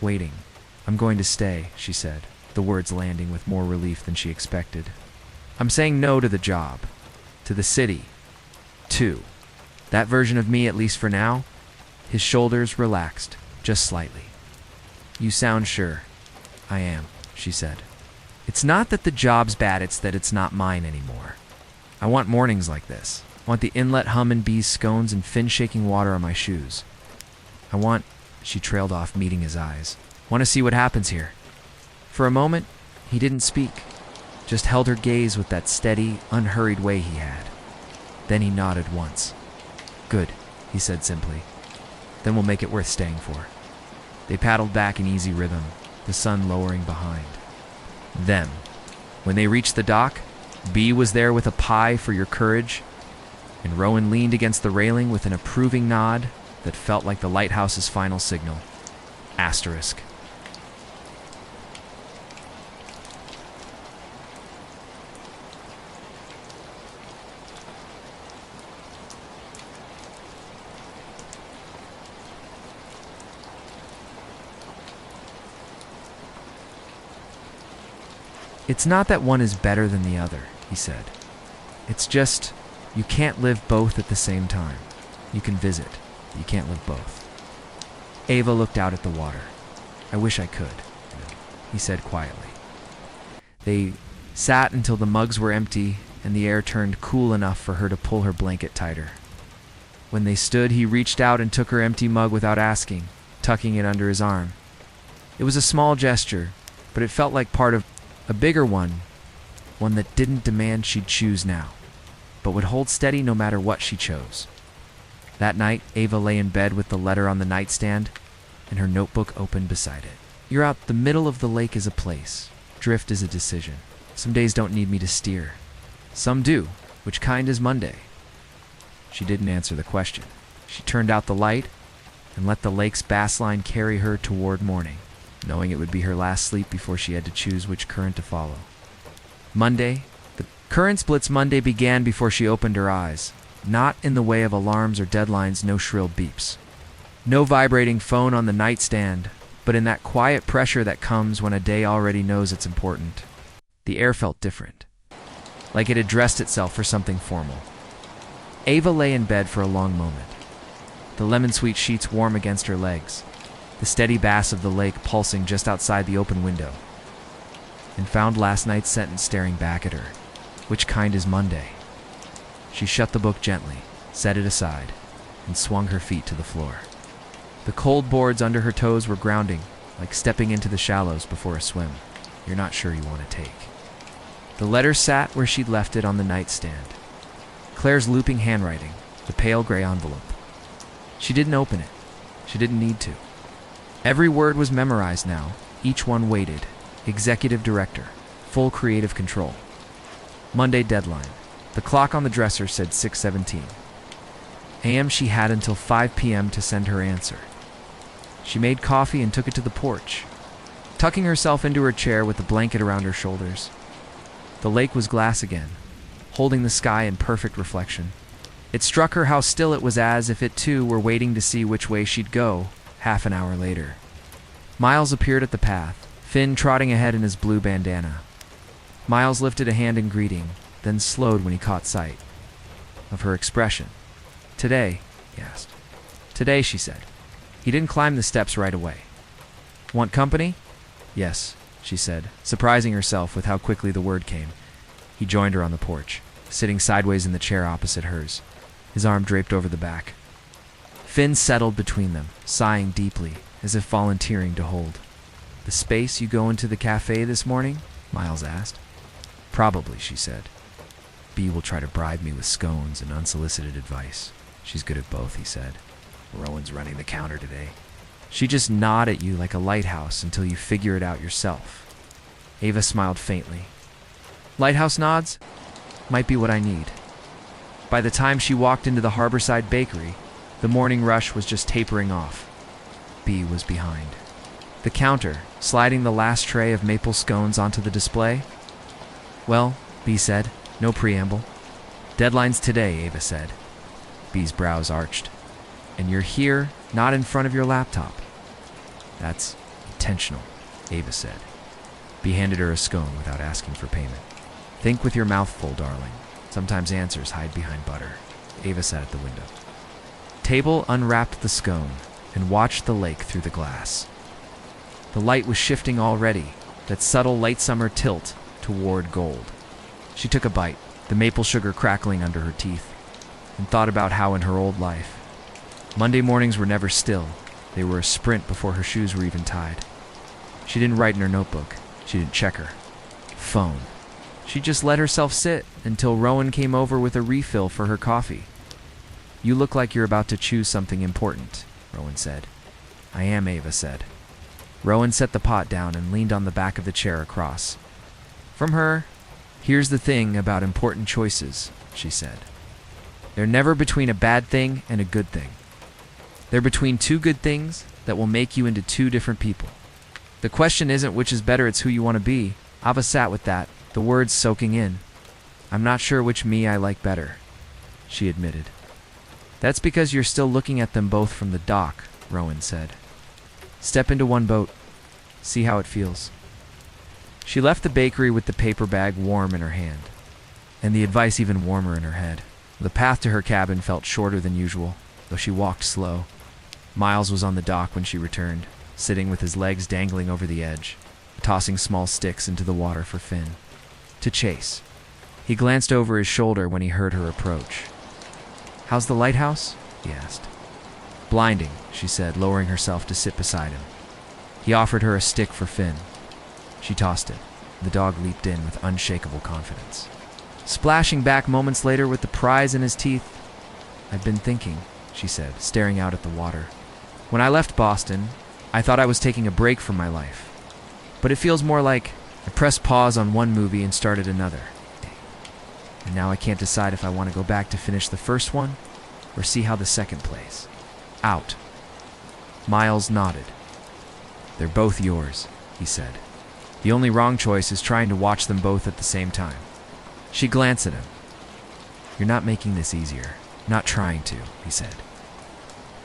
Waiting. "I'm going to stay," she said, the words landing with more relief than she expected. "I'm saying no to the job, to the city, too. That version of me, at least for now." His shoulders relaxed, just slightly. "You sound sure." "I am," she said. "It's not that the job's bad, it's that it's not mine anymore. I want mornings like this. I want the inlet hum and bees scones and fin shaking water on my shoes. I want," she trailed off, meeting his eyes, "want to see what happens here." For a moment, he didn't speak, just held her gaze with that steady, unhurried way he had. Then he nodded once. "Good," he said simply. "Then we'll make it worth staying for." They paddled back in easy rhythm, the sun lowering behind. Them. When they reached the dock, Bee was there with a pie for your courage, and Rowan leaned against the railing with an approving nod that felt like the lighthouse's final signal. Asterisk. "It's not that one is better than the other," he said. "It's just, you can't live both at the same time. You can visit, but you can't live both." Ava looked out at the water. "I wish I could," he said quietly. They sat until the mugs were empty and the air turned cool enough for her to pull her blanket tighter. When they stood, he reached out and took her empty mug without asking, tucking it under his arm. It was a small gesture, but it felt like part of a bigger one that didn't demand she'd choose now, but would hold steady no matter what she chose. That night, Ava lay in bed with the letter on the nightstand and her notebook open beside it. You're out the middle of the lake is a place. Drift is a decision. Some days don't need me to steer. Some do. Which kind is Monday? She didn't answer the question. She turned out the light and let the lake's bass line carry her toward morning, knowing it would be her last sleep before she had to choose which current to follow. Monday. The current's blitz Monday began before she opened her eyes. Not in the way of alarms or deadlines, no shrill beeps. No vibrating phone on the nightstand, but in that quiet pressure that comes when a day already knows it's important. The air felt different, like it had dressed itself for something formal. Ava lay in bed for a long moment, the lemon-sweet sheets warm against her legs, the steady bass of the lake pulsing just outside the open window, and found last night's sentence staring back at her. Which kind is Monday? She shut the book gently, set it aside, and swung her feet to the floor. The cold boards under her toes were grounding, like stepping into the shallows before a swim you're not sure you want to take. The letter sat where she'd left it on the nightstand. Claire's looping handwriting, the pale gray envelope. She didn't open it. She didn't need to. Every word was memorized now, each one weighted. Executive director, full creative control. Monday deadline. The clock on the dresser said 6:17 a.m. She had until 5 p.m. to send her answer. She made coffee and took it to the porch, tucking herself into her chair with a blanket around her shoulders. The lake was glass again, holding the sky in perfect reflection. It struck her how still it was, as if it too were waiting to see which way she'd go half an hour later. Miles appeared at the path, Finn trotting ahead in his blue bandana. Miles lifted a hand in greeting, then slowed when he caught sight of her expression. "Today?" he asked. "Today," she said. He didn't climb the steps right away. "Want company?" "Yes," she said, surprising herself with how quickly the word came. He joined her on the porch, sitting sideways in the chair opposite hers, his arm draped over the back. Finn settled between them, sighing deeply, as if volunteering to hold. "The space you go into the cafe this morning?" Miles asked. "Probably," she said. "Bea will try to bribe me with scones and unsolicited advice. She's good at both," he said. "Rowan's running the counter today. She just nod at you like a lighthouse until you figure it out yourself." Ava smiled faintly. "Lighthouse nods? Might be what I need." By the time she walked into the Harborside Bakery, the morning rush was just tapering off. Bea was behind the counter, sliding the last tray of maple scones onto the display. "Well," Bea said, no preamble. "Deadline's today," Ava said. Bea's brows arched. "And you're here, not in front of your laptop." "That's intentional," Ava said. Bea handed her a scone without asking for payment. "Think with your mouth full, darling. Sometimes answers hide behind butter." Ava sat at the window. Table unwrapped the scone and watched the lake through the glass. The light was shifting already, that subtle late summer tilt toward gold. She took a bite, the maple sugar crackling under her teeth, and thought about how in her old life, Monday mornings were never still. They were a sprint before her shoes were even tied. She didn't write in her notebook. She didn't check her phone. She just let herself sit until Rowan came over with a refill for her coffee. "You look like you're about to choose something important," Rowan said. "I am," Ava said. Rowan set the pot down and leaned on the back of the chair across from her. "Here's the thing about important choices," she said. "They're never between a bad thing and a good thing. They're between two good things that will make you into two different people. The question isn't which is better, it's who you want to be." Ava sat with that, the words soaking in. "I'm not sure which me I like better," she admitted. "That's because you're still looking at them both from the dock," Rowan said. "Step into one boat. See how it feels." She left the bakery with the paper bag warm in her hand, and the advice even warmer in her head. The path to her cabin felt shorter than usual, though she walked slow. Miles was on the dock when she returned, sitting with his legs dangling over the edge, tossing small sticks into the water for Finn to chase. He glanced over his shoulder when he heard her approach. "How's the lighthouse?" he asked. "Blinding," she said, lowering herself to sit beside him. He offered her a stick for Finn. She tossed it. The dog leaped in with unshakable confidence, splashing back moments later with the prize in his teeth. "I've been thinking," she said, staring out at the water. "When I left Boston, I thought I was taking a break from my life. But it feels more like I pressed pause on one movie and started another. And now I can't decide if I want to go back to finish the first one or see how the second plays. Out. Miles nodded. They're both yours, he said. The only wrong choice is trying to watch them both at the same time. She glanced at him. You're not making this easier. Not trying to, he said.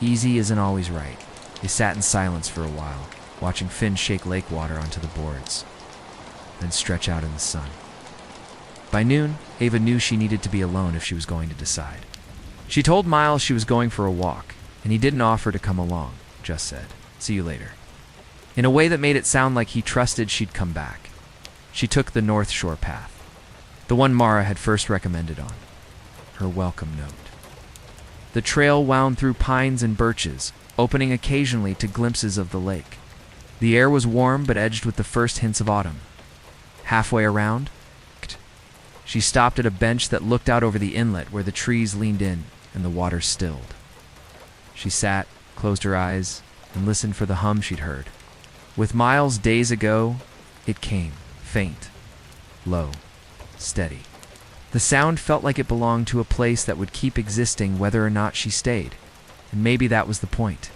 Easy isn't always right. They sat in silence for a while, watching Finn shake lake water onto the boards, then stretch out in the sun. By noon, Ava knew she needed to be alone if she was going to decide. She told Miles she was going for a walk, and he didn't offer to come along, just said, "See you later," in a way that made it sound like he trusted she'd come back. She took the North Shore path, the one Mara had first recommended on, her welcome note. The trail wound through pines and birches, opening occasionally to glimpses of the lake. The air was warm but edged with the first hints of autumn. Halfway around, she stopped at a bench that looked out over the inlet where the trees leaned in and the water stilled. She sat, closed her eyes, and listened for the hum she'd heard. With Miles days ago, it came, faint, low, steady. The sound felt like it belonged to a place that would keep existing whether or not she stayed, and maybe that was the point.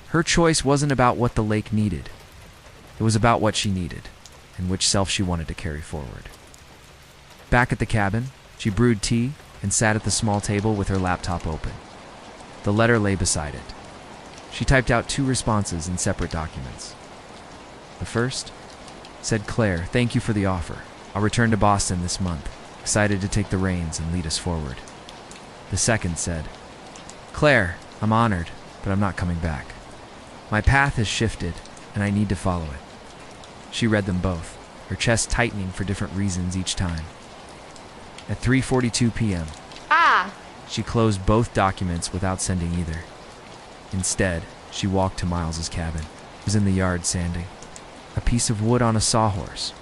Her choice wasn't about what the lake needed. It was about what she needed, and which self she wanted to carry forward. Back at the cabin, she brewed tea and sat at the small table with her laptop open. The letter lay beside it. She typed out 2 responses in separate documents. The first said, "Claire, thank you for the offer. I'll return to Boston this month, excited to take the reins and lead us forward." The second said, "Claire, I'm honored, but I'm not coming back. My path has shifted, and I need to follow it." She read them both, her chest tightening for different reasons each time. At 3:42 p.m., she closed both documents without sending either. Instead, she walked to Miles's cabin. He was in the yard sanding, a piece of wood on a sawhorse.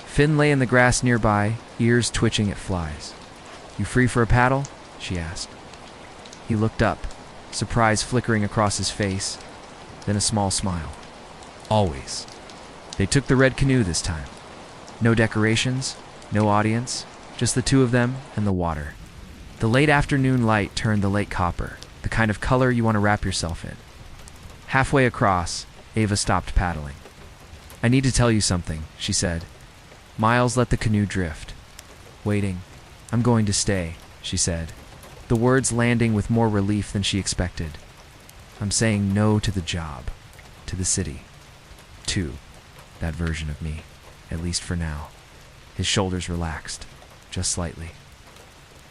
Finn lay in the grass nearby, ears twitching at flies. "You free for a paddle?" she asked. He looked up, surprise flickering across his face, then a small smile. "Always." They took the red canoe this time. No decorations, no audience, just the two of them and the water. The late afternoon light turned the lake copper, the kind of color you want to wrap yourself in. Halfway across, Ava stopped paddling. "I need to tell you something," she said. Miles let the canoe drift. Waiting. "I'm going to stay," she said, the words landing with more relief than she expected. "I'm saying no to the job, to the city, to that version of me, at least for now." His shoulders relaxed, just slightly.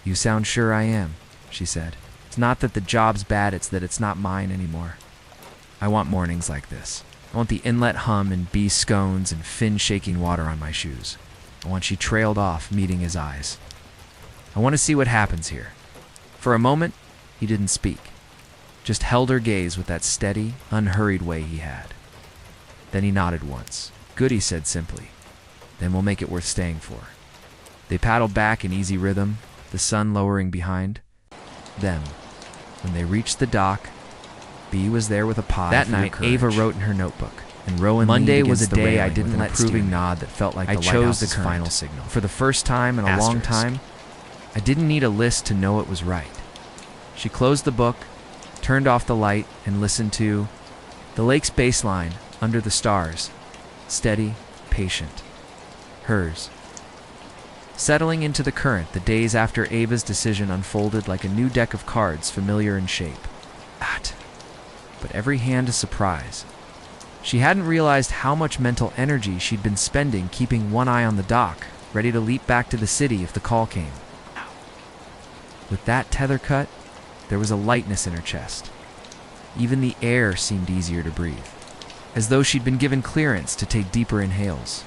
"You sound sure I am," she said. "It's not that the job's bad, it's that it's not mine anymore. I want mornings like this. I want the inlet hum and bee scones and Finn shaking water on my shoes. I want," she trailed off, meeting his eyes. "I want to see what happens here." For a moment, he didn't speak, just held her gaze with that steady, unhurried way he had. Then he nodded once. "Good," he said simply. "Then we'll make it worth staying for." They paddled back in easy rhythm, the sun lowering behind them. When they reached the dock, Bee was there with a pie. That night, Ava wrote in her notebook, and Rowan Monday was a day I didn't let approving nod that felt like the lighthouse's final signal. For the first time in a long time, I didn't need a list to know it was right. She closed the book, turned off the light, and listened to the lake's baseline under the stars, steady, patient. Hers. Settling into the current, the days after Ava's decision unfolded like a new deck of cards, familiar in shape. But every hand a surprise. She hadn't realized how much mental energy she'd been spending keeping one eye on the dock, ready to leap back to the city if the call came. With that tether cut, there was a lightness in her chest. Even the air seemed easier to breathe, as though she'd been given clearance to take deeper inhales.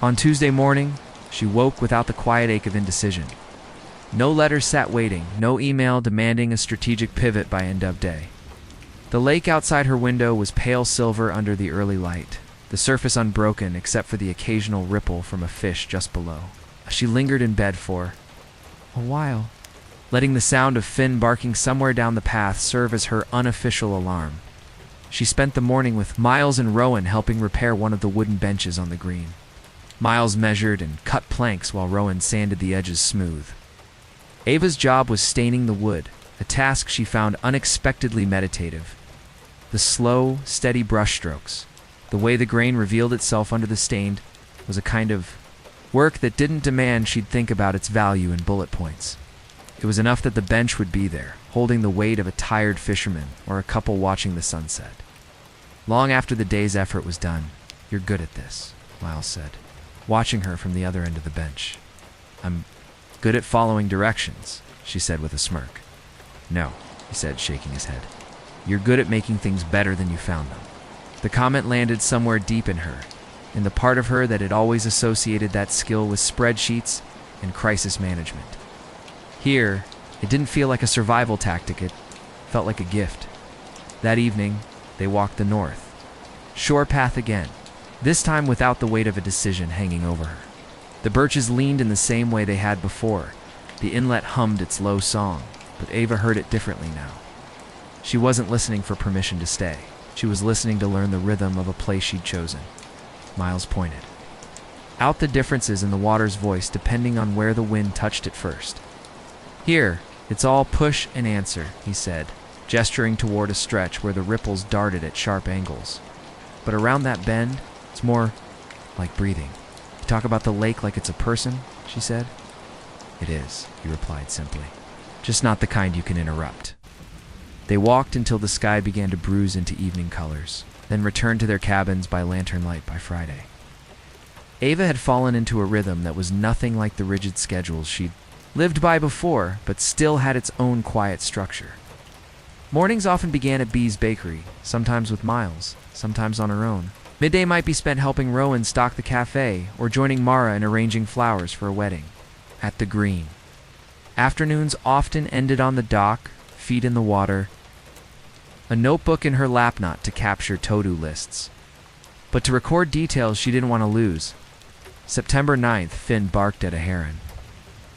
On Tuesday morning, she woke without the quiet ache of indecision. No letter sat waiting, no email demanding a strategic pivot by end of day. The lake outside her window was pale silver under the early light, the surface unbroken except for the occasional ripple from a fish just below. She lingered in bed for a while, letting the sound of Finn barking somewhere down the path serve as her unofficial alarm. She spent the morning with Miles and Rowan helping repair one of the wooden benches on the green. Miles measured and cut planks while Rowan sanded the edges smooth. Ava's job was staining the wood, a task she found unexpectedly meditative. The slow, steady brushstrokes, the way the grain revealed itself under the stain, was a kind of work that didn't demand she'd think about its value in bullet points. It was enough that the bench would be there, holding the weight of a tired fisherman or a couple watching the sunset. Long after the day's effort was done, "You're good at this," Miles said, watching her from the other end of the bench. "I'm good at following directions," she said with a smirk. "No," he said, shaking his head. "You're good at making things better than you found them." The comment landed somewhere deep in her, in the part of her that had always associated that skill with spreadsheets and crisis management. Here, it didn't feel like a survival tactic, it felt like a gift. That evening, they walked the north. Shore path again, this time without the weight of a decision hanging over her. The birches leaned in the same way they had before. The inlet hummed its low song, but Ava heard it differently now. She wasn't listening for permission to stay. She was listening to learn the rhythm of a place she'd chosen. Miles pointed out the differences in the water's voice depending on where the wind touched it first. "Here, it's all push and answer," he said, gesturing toward a stretch where the ripples darted at sharp angles. "But around that bend, it's more like breathing." "You talk about the lake like it's a person," she said. "It is," he replied simply. "Just not the kind you can interrupt." They walked until the sky began to bruise into evening colors, then returned to their cabins by lantern light by Friday. Ava had fallen into a rhythm that was nothing like the rigid schedules she'd lived by before, but still had its own quiet structure. Mornings often began at Bee's Bakery, sometimes with Miles, sometimes on her own. Midday might be spent helping Rowan stock the cafe or joining Mara in arranging flowers for a wedding. At the Green. Afternoons often ended on the dock, feet in the water, a notebook in her lapknot to capture to-do lists. But to record details she didn't want to lose. September 9th, Finn barked at a heron.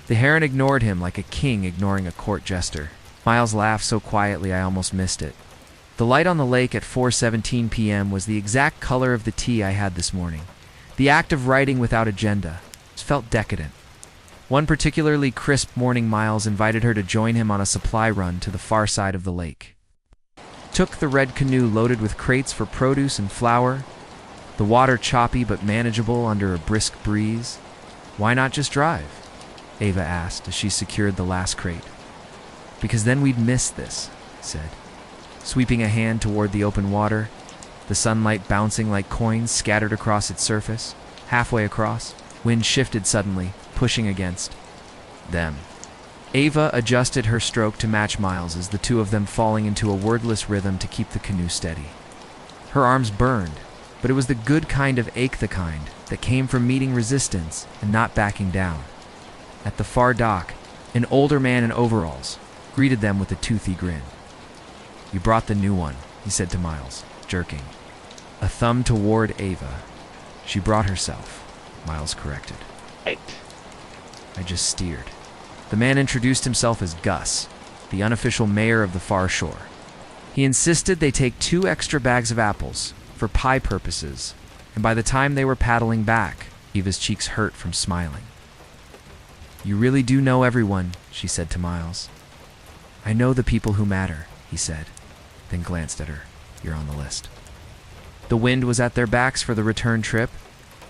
The heron ignored him like a king ignoring a court jester. Miles laughed so quietly I almost missed it. The light on the lake at 4:17 p.m. was the exact color of the tea I had this morning. The act of writing without agenda. It felt decadent. One particularly crisp morning, Miles invited her to join him on a supply run to the far side of the lake. Took the red canoe loaded with crates for produce and flour, the water choppy but manageable under a brisk breeze. "Why not just drive?" Ava asked as she secured the last crate. "Because then we'd miss this," he said, sweeping a hand toward the open water, the sunlight bouncing like coins scattered across its surface. Halfway across, wind shifted suddenly, pushing against them. Ava adjusted her stroke to match Miles's, the two of them falling into a wordless rhythm to keep the canoe steady. Her arms burned, but it was the good kind of ache, the kind that came from meeting resistance and not backing down. At the far dock, an older man in overalls greeted them with a toothy grin. "You brought the new one," he said to Miles, jerking a thumb toward Ava. "She brought herself," Miles corrected. "I just steered." The man introduced himself as Gus, the unofficial mayor of the far shore. He insisted they take 2 extra bags of apples for pie purposes, and by the time they were paddling back, Ava's cheeks hurt from smiling. "You really do know everyone," she said to Miles. "I know the people who matter," he said, then glanced at her. "You're on the list." The wind was at their backs for the return trip,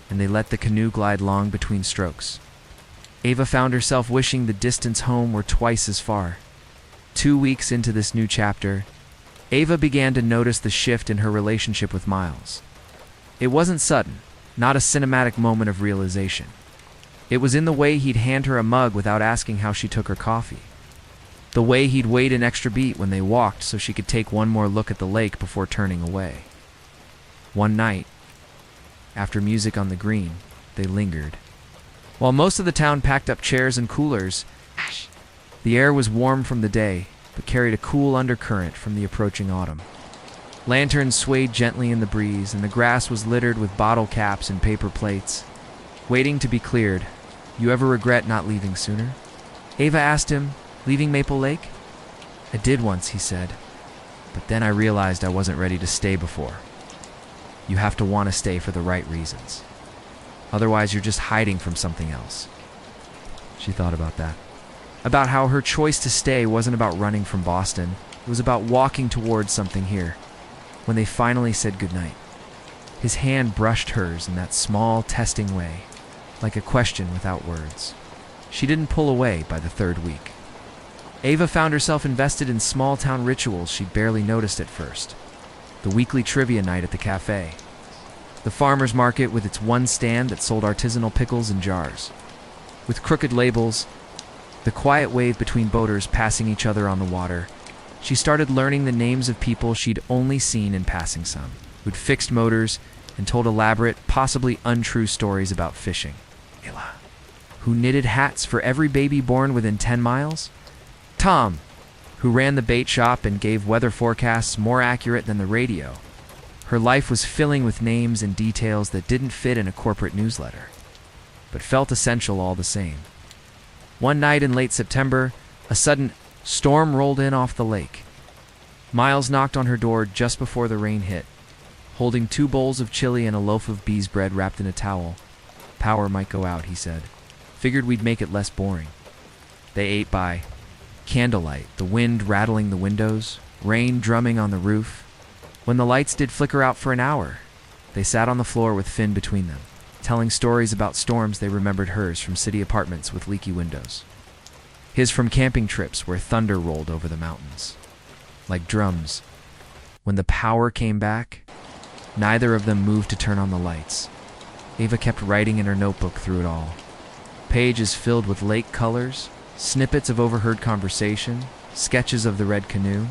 and they let the canoe glide long between strokes. Ava found herself wishing the distance home were twice as far. 2 weeks into this new chapter, Ava began to notice the shift in her relationship with Miles. It wasn't sudden, not a cinematic moment of realization. It was in the way he'd hand her a mug without asking how she took her coffee. The way he'd wait an extra beat when they walked so she could take one more look at the lake before turning away. One night, after music on the green, they lingered. While most of the town packed up chairs and coolers, the air was warm from the day, but carried a cool undercurrent from the approaching autumn. Lanterns swayed gently in the breeze, and the grass was littered with bottle caps and paper plates, waiting to be cleared. "You ever regret not leaving sooner?" Ava asked him, "Leaving Maple Lake?" "I did once," he said, But then I realized I wasn't ready to stay before. You have to want to stay for the right reasons. Otherwise, you're just hiding from something else. She thought about that. About how her choice to stay wasn't about running from Boston. It was about walking towards something here. When they finally said goodnight, his hand brushed hers in that small, testing way, like a question without words. She didn't pull away by the third week. Ava found herself invested in small-town rituals she'd barely noticed at first. The weekly trivia night at the cafe. The farmer's market with its one stand that sold artisanal pickles in jars. With crooked labels, the quiet wave between boaters passing each other on the water. She started learning the names of people she'd only seen in passing some, who'd fixed motors and told elaborate, possibly untrue stories about fishing. Ella, who knitted hats for every baby born within 10 miles. Tom, who ran the bait shop and gave weather forecasts more accurate than the radio. Her life was filling with names and details that didn't fit in a corporate newsletter, but felt essential all the same. One night in late September, a sudden storm rolled in off the lake. Miles knocked on her door just before the rain hit, holding 2 bowls of chili and a loaf of bees bread wrapped in a towel. Power might go out, he said. Figured we'd make it less boring. They ate by candlelight, the wind rattling the windows, rain drumming on the roof. When the lights did flicker out for an hour, they sat on the floor with Finn between them, telling stories about storms they remembered, hers from city apartments with leaky windows, his from camping trips where thunder rolled over the mountains. Like drums. When the power came back, neither of them moved to turn on the lights. Ava kept writing in her notebook through it all. Pages filled with lake colors, snippets of overheard conversation, sketches of the red canoe.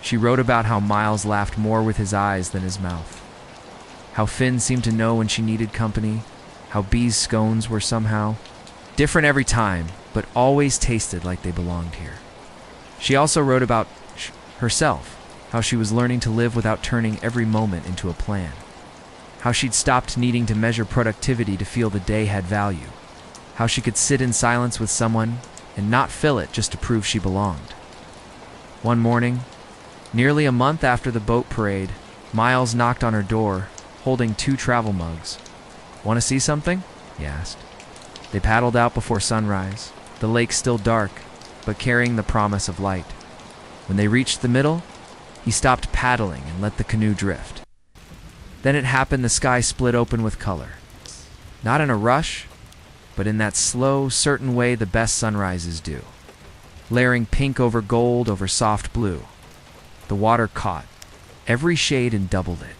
She wrote about how Miles laughed more with his eyes than his mouth. How Finn seemed to know when she needed company. How Bee's scones were somehow different every time, but always tasted like they belonged here. She also wrote about herself, how she was learning to live without turning every moment into a plan. How she'd stopped needing to measure productivity to feel the day had value. How she could sit in silence with someone and not fill it just to prove she belonged. One morning, nearly a month after the boat parade, Miles knocked on her door, holding 2 travel mugs. "Want to see something?" he asked. They paddled out before sunrise, the lake still dark, but carrying the promise of light. When they reached the middle, he stopped paddling and let the canoe drift. Then it happened, the sky split open with color. Not in a rush, but in that slow, certain way the best sunrises do. Layering pink over gold over soft blue. The water caught every shade and doubled it.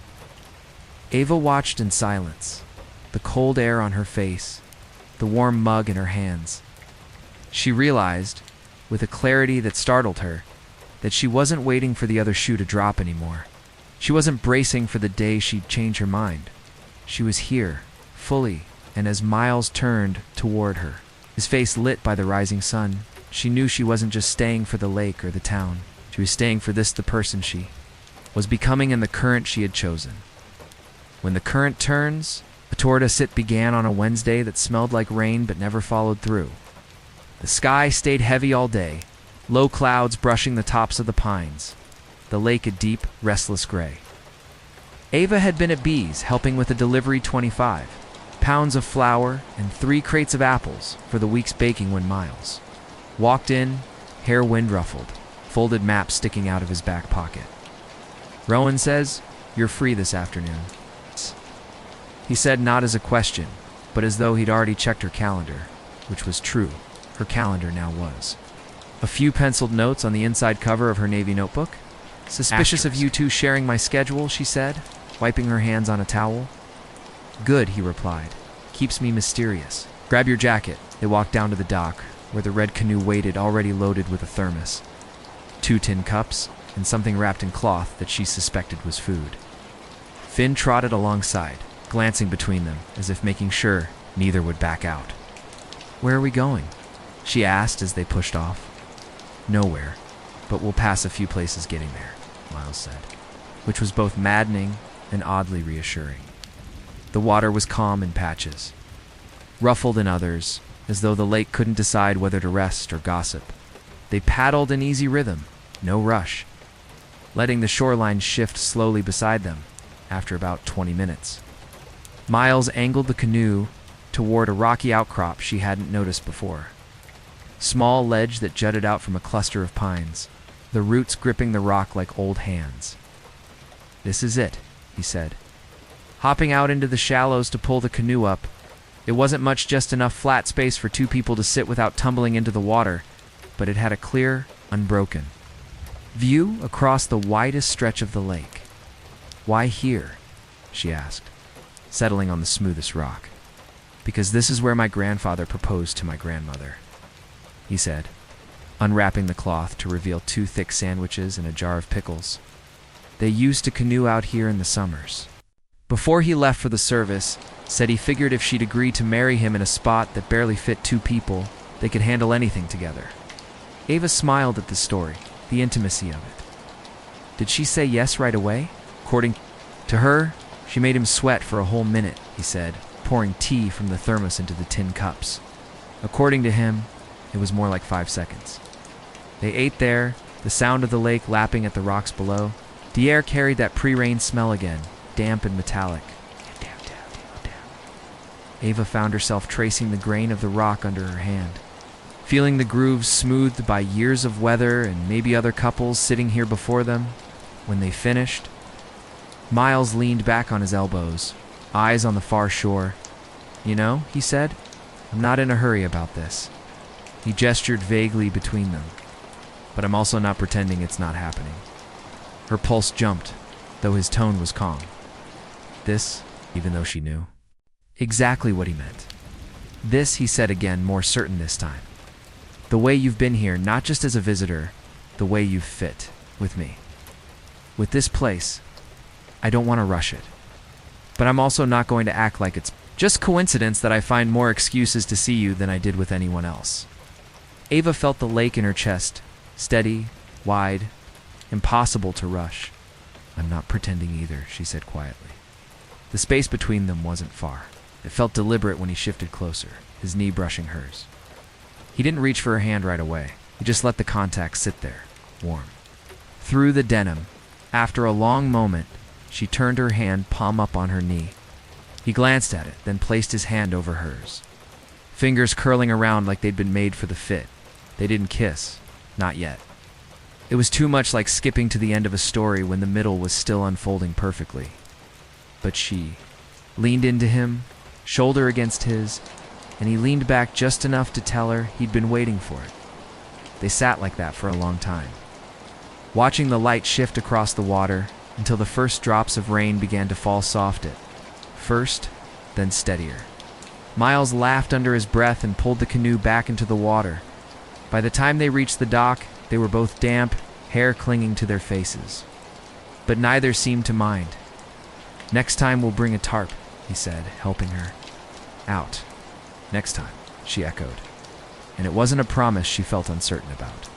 Ava watched in silence, the cold air on her face, the warm mug in her hands. She realized, with a clarity that startled her, that she wasn't waiting for the other shoe to drop anymore. She wasn't bracing for the day she'd change her mind. She was here, fully, and as Miles turned toward her, his face lit by the rising sun, she knew she wasn't just staying for the lake or the town. She was staying for this, the person she was becoming and the current she had chosen. When the current turns, a tortoise it began on a Wednesday that smelled like rain but never followed through. The sky stayed heavy all day, low clouds brushing the tops of the pines, the lake a deep, restless gray. Ava had been at Bee's helping with a delivery 25 pounds of flour and 3 crates of apples for the week's baking when Miles walked in, hair wind ruffled, folded map sticking out of his back pocket. "Rowan says, you're free this afternoon," he said, not as a question, but as though he'd already checked her calendar, which was true. Her calendar now was. A few penciled notes on the inside cover of her navy notebook. "Suspicious of you two sharing my schedule," she said, wiping her hands on a towel. "Good," he replied. "Keeps me mysterious. Grab your jacket." They walked down to the dock, where the red canoe waited, already loaded with a thermos, 2 tin cups, and something wrapped in cloth that she suspected was food. Finn trotted alongside, glancing between them, as if making sure neither would back out. "Where are we going?" she asked as they pushed off. "Nowhere, but we'll pass a few places getting there," Miles said, which was both maddening and oddly reassuring. The water was calm in patches, ruffled in others, as though the lake couldn't decide whether to rest or gossip. They paddled in easy rhythm, no rush. letting the shoreline shift slowly beside them after about 20 minutes. Miles angled the canoe toward a rocky outcrop she hadn't noticed before. Small ledge that jutted out from a cluster of pines, the roots gripping the rock like old hands. "This is it," he said. Hopping out into the shallows to pull the canoe up, it wasn't much, just enough flat space for two people to sit without tumbling into the water, but it had a clear, unbroken view across the widest stretch of the lake. "Why here?" she asked, settling on the smoothest rock. "Because this is where my grandfather proposed to my grandmother," he said, unwrapping the cloth to reveal 2 thick sandwiches and a jar of pickles. "They used to canoe out here in the summers." Before he left for the service, said he figured if she'd agree to marry him in a spot that barely fit 2 people, they could handle anything together. Ava smiled at the story, the intimacy of it. Did she say yes right away? According to her, she made him sweat for a whole minute, he said, pouring tea from the thermos into the tin cups. According to him, it was more like 5 seconds. They ate there, the sound of the lake lapping at the rocks below. The air carried that pre-rain smell again, damp and metallic. Ava found herself tracing the grain of the rock under her hand, feeling the grooves smoothed by years of weather and maybe other couples sitting here before them. When they finished, Miles leaned back on his elbows, eyes on the far shore. "You know," he said, "I'm not in a hurry about this." He gestured vaguely between them, "But I'm also not pretending it's not happening." Her pulse jumped, though his tone was calm. This, even though she knew exactly what he meant. "This," he said again, more certain this time. "The way you've been here, not just as a visitor, the way you've fit with me. With this place, I don't want to rush it. But I'm also not going to act like it's just coincidence that I find more excuses to see you than I did with anyone else." Ava felt the lake in her chest, steady, wide, impossible to rush. "I'm not pretending either," she said quietly. The space between them wasn't far. It felt deliberate when he shifted closer, his knee brushing hers. He didn't reach for her hand right away. He just let the contact sit there, warm. Through the denim, after a long moment, she turned her hand palm up on her knee. He glanced at it, then placed his hand over hers. Fingers curling around like they'd been made for the fit. They didn't kiss. Not yet. It was too much like skipping to the end of a story when the middle was still unfolding perfectly. But she leaned into him, shoulder against his, and he leaned back just enough to tell her he'd been waiting for it. They sat like that for a long time, watching the light shift across the water until the first drops of rain began to fall soft at first, then steadier. Miles laughed under his breath and pulled the canoe back into the water. By the time they reached the dock, they were both damp, hair clinging to their faces. But neither seemed to mind. "Next time we'll bring a tarp," he said, helping her out. "Next time," she echoed. And it wasn't a promise she felt uncertain about.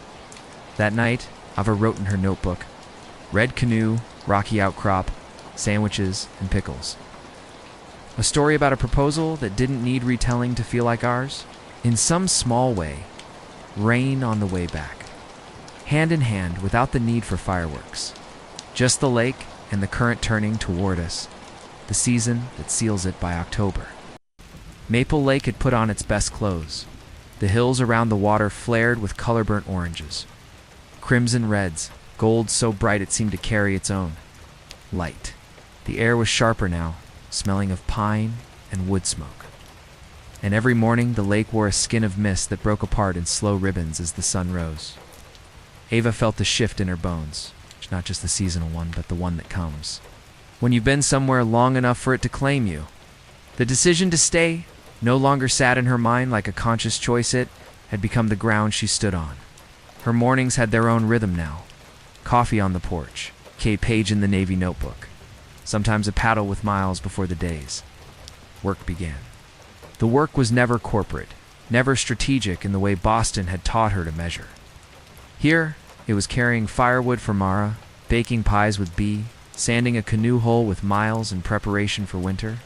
That night, Ava wrote in her notebook, "Red canoe, rocky outcrop, sandwiches, and pickles." A story about a proposal that didn't need retelling to feel like ours. In some small way, rain on the way back. Hand in hand, without the need for fireworks. Just the lake and the current turning toward us. The season that seals it by October. Maple Lake had put on its best clothes. The hills around the water flared with color-burnt oranges. Crimson reds, gold so bright it seemed to carry its own light. The air was sharper now, smelling of pine and wood smoke. And every morning the lake wore a skin of mist that broke apart in slow ribbons as the sun rose. Ava felt the shift in her bones, not just the seasonal one, but the one that comes when you've been somewhere long enough for it to claim you. The decision to stay no longer sat in her mind like a conscious choice. It had become the ground she stood on. Her mornings had their own rhythm now. Coffee on the porch, page in the Navy notebook. Sometimes a paddle with Miles before the days. Work began. The work was never corporate, never strategic in the way Boston had taught her to measure. Here, it was carrying firewood for Mara, baking pies with Bee, sanding a canoe hull with Miles in preparation for winter.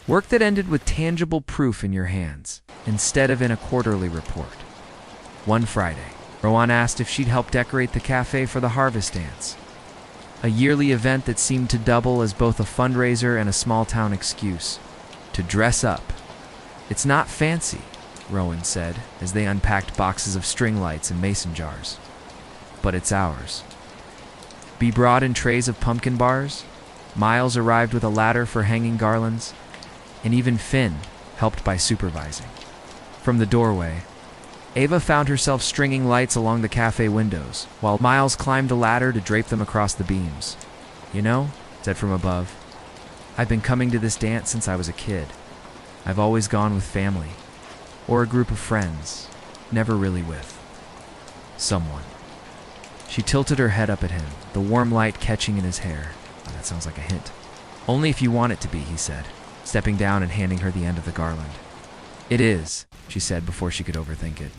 Work that ended with tangible proof in your hands, instead of in a quarterly report. One Friday, Rowan asked if she'd help decorate the cafe for the harvest dance. a yearly event that seemed to double as both a fundraiser and a small-town excuse to dress up. "It's not fancy," Rowan said as they unpacked boxes of string lights and mason jars. "But it's ours." Be brought in trays of pumpkin bars, Miles arrived with a ladder for hanging garlands, and even Finn helped by supervising. From the doorway, Ava found herself stringing lights along the cafe windows, while Miles climbed the ladder to drape them across the beams. "You know," said from above, "I've been coming to this dance since I was a kid. I've always gone with family, or a group of friends, never really with someone." She tilted her head up at him, the warm light catching in his hair. Oh, that sounds like a hint. "Only if you want it to be," he said, stepping down and handing her the end of the garland. "It is," she said before she could overthink it.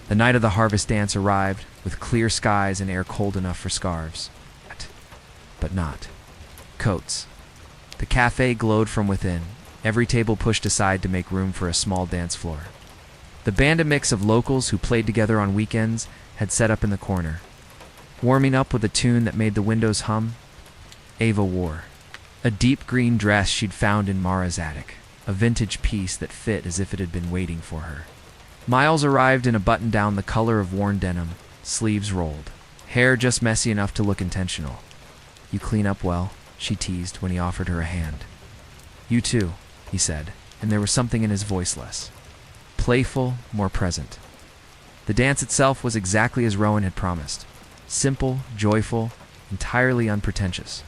The night of the harvest dance arrived, with clear skies and air cold enough for scarves. But not coats. The cafe glowed from within, every table pushed aside to make room for a small dance floor. The band, a mix of locals who played together on weekends, had set up in the corner. Warming up with a tune that made the windows hum, Ava wore a deep green dress she'd found in Mara's attic, a vintage piece that fit as if it had been waiting for her. Miles arrived in a button-down the color of worn denim, sleeves rolled, hair just messy enough to look intentional. "You clean up well," she teased when he offered her a hand. "You too," he said, and there was something in his voice less playful, more present. The dance itself was exactly as Rowan had promised. Simple, joyful, entirely unpretentious.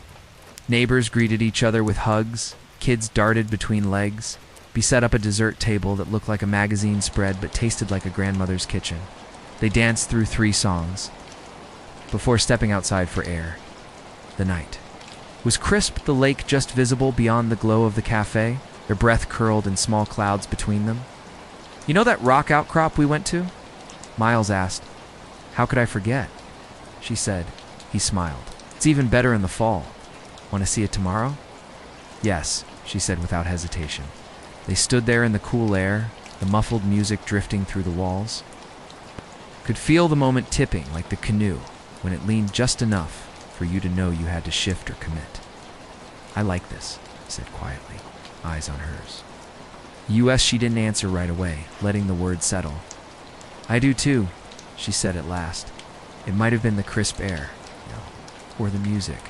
Neighbors greeted each other with hugs, kids darted between legs. Be set up a dessert table that looked like a magazine spread but tasted like a grandmother's kitchen. They danced through 3 songs before stepping outside for air. The night was crisp, the lake just visible beyond the glow of the cafe, their breath curled in small clouds between them. "You know that rock outcrop we went to?" Miles asked. "How could I forget?" she said. He smiled. "It's even better in the fall. Want to see it tomorrow?" "Yes," she said without hesitation. They stood there in the cool air, the muffled music drifting through the walls. Could feel the moment tipping like the canoe when it leaned just enough for you to know you had to shift or commit. "I like this," he said quietly, eyes on hers. U.S. She didn't answer right away, letting the words settle. "I do too," she said at last. It might have been the crisp air, or the music,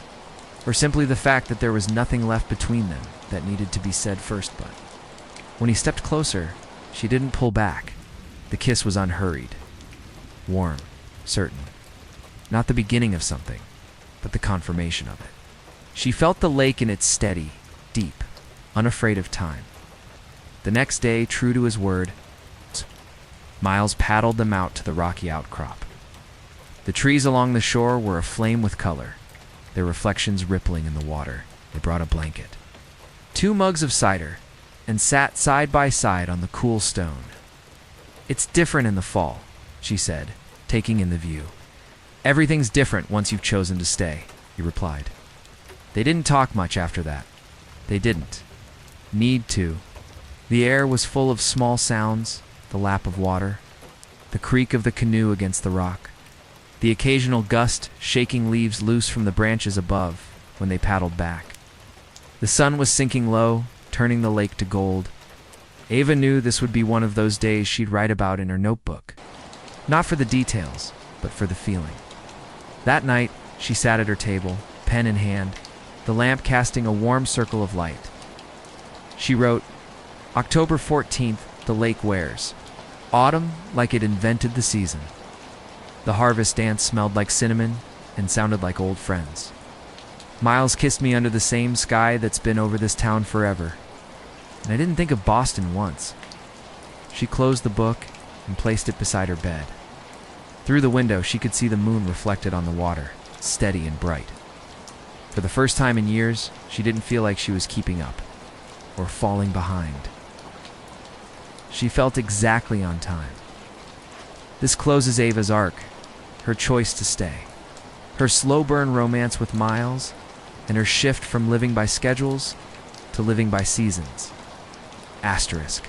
or simply the fact that there was nothing left between them that needed to be said first, but when he stepped closer, she didn't pull back. The kiss was unhurried, warm, certain. Not the beginning of something, but the confirmation of it. She felt the lake in its steady, deep, unafraid of time. The next day, true to his word, Miles paddled them out to the rocky outcrop. The trees along the shore were aflame with color, their reflections rippling in the water. They brought a blanket, 2 mugs of cider, and sat side by side on the cool stone. "It's different in the fall," she said, taking in the view. "Everything's different once you've chosen to stay," he replied. They didn't talk much after that. They didn't need to. The air was full of small sounds, the lap of water, the creak of the canoe against the rock, the occasional gust shaking leaves loose from the branches above when they paddled back. The sun was sinking low, turning the lake to gold. Ava knew this would be one of those days she'd write about in her notebook. Not for the details, but for the feeling. That night, she sat at her table, pen in hand, the lamp casting a warm circle of light. She wrote, "October 14th, the lake wears. Autumn like it invented the season. The harvest dance smelled like cinnamon and sounded like old friends. Miles kissed me under the same sky that's been over this town forever. And I didn't think of Boston once." She closed the book and placed it beside her bed. Through the window, she could see the moon reflected on the water, steady and bright. For the first time in years, she didn't feel like she was keeping up or falling behind. She felt exactly on time. This closes Ava's arc, her choice to stay, her slow burn romance with Miles, and her shift from living by schedules to living by seasons. Asterisk.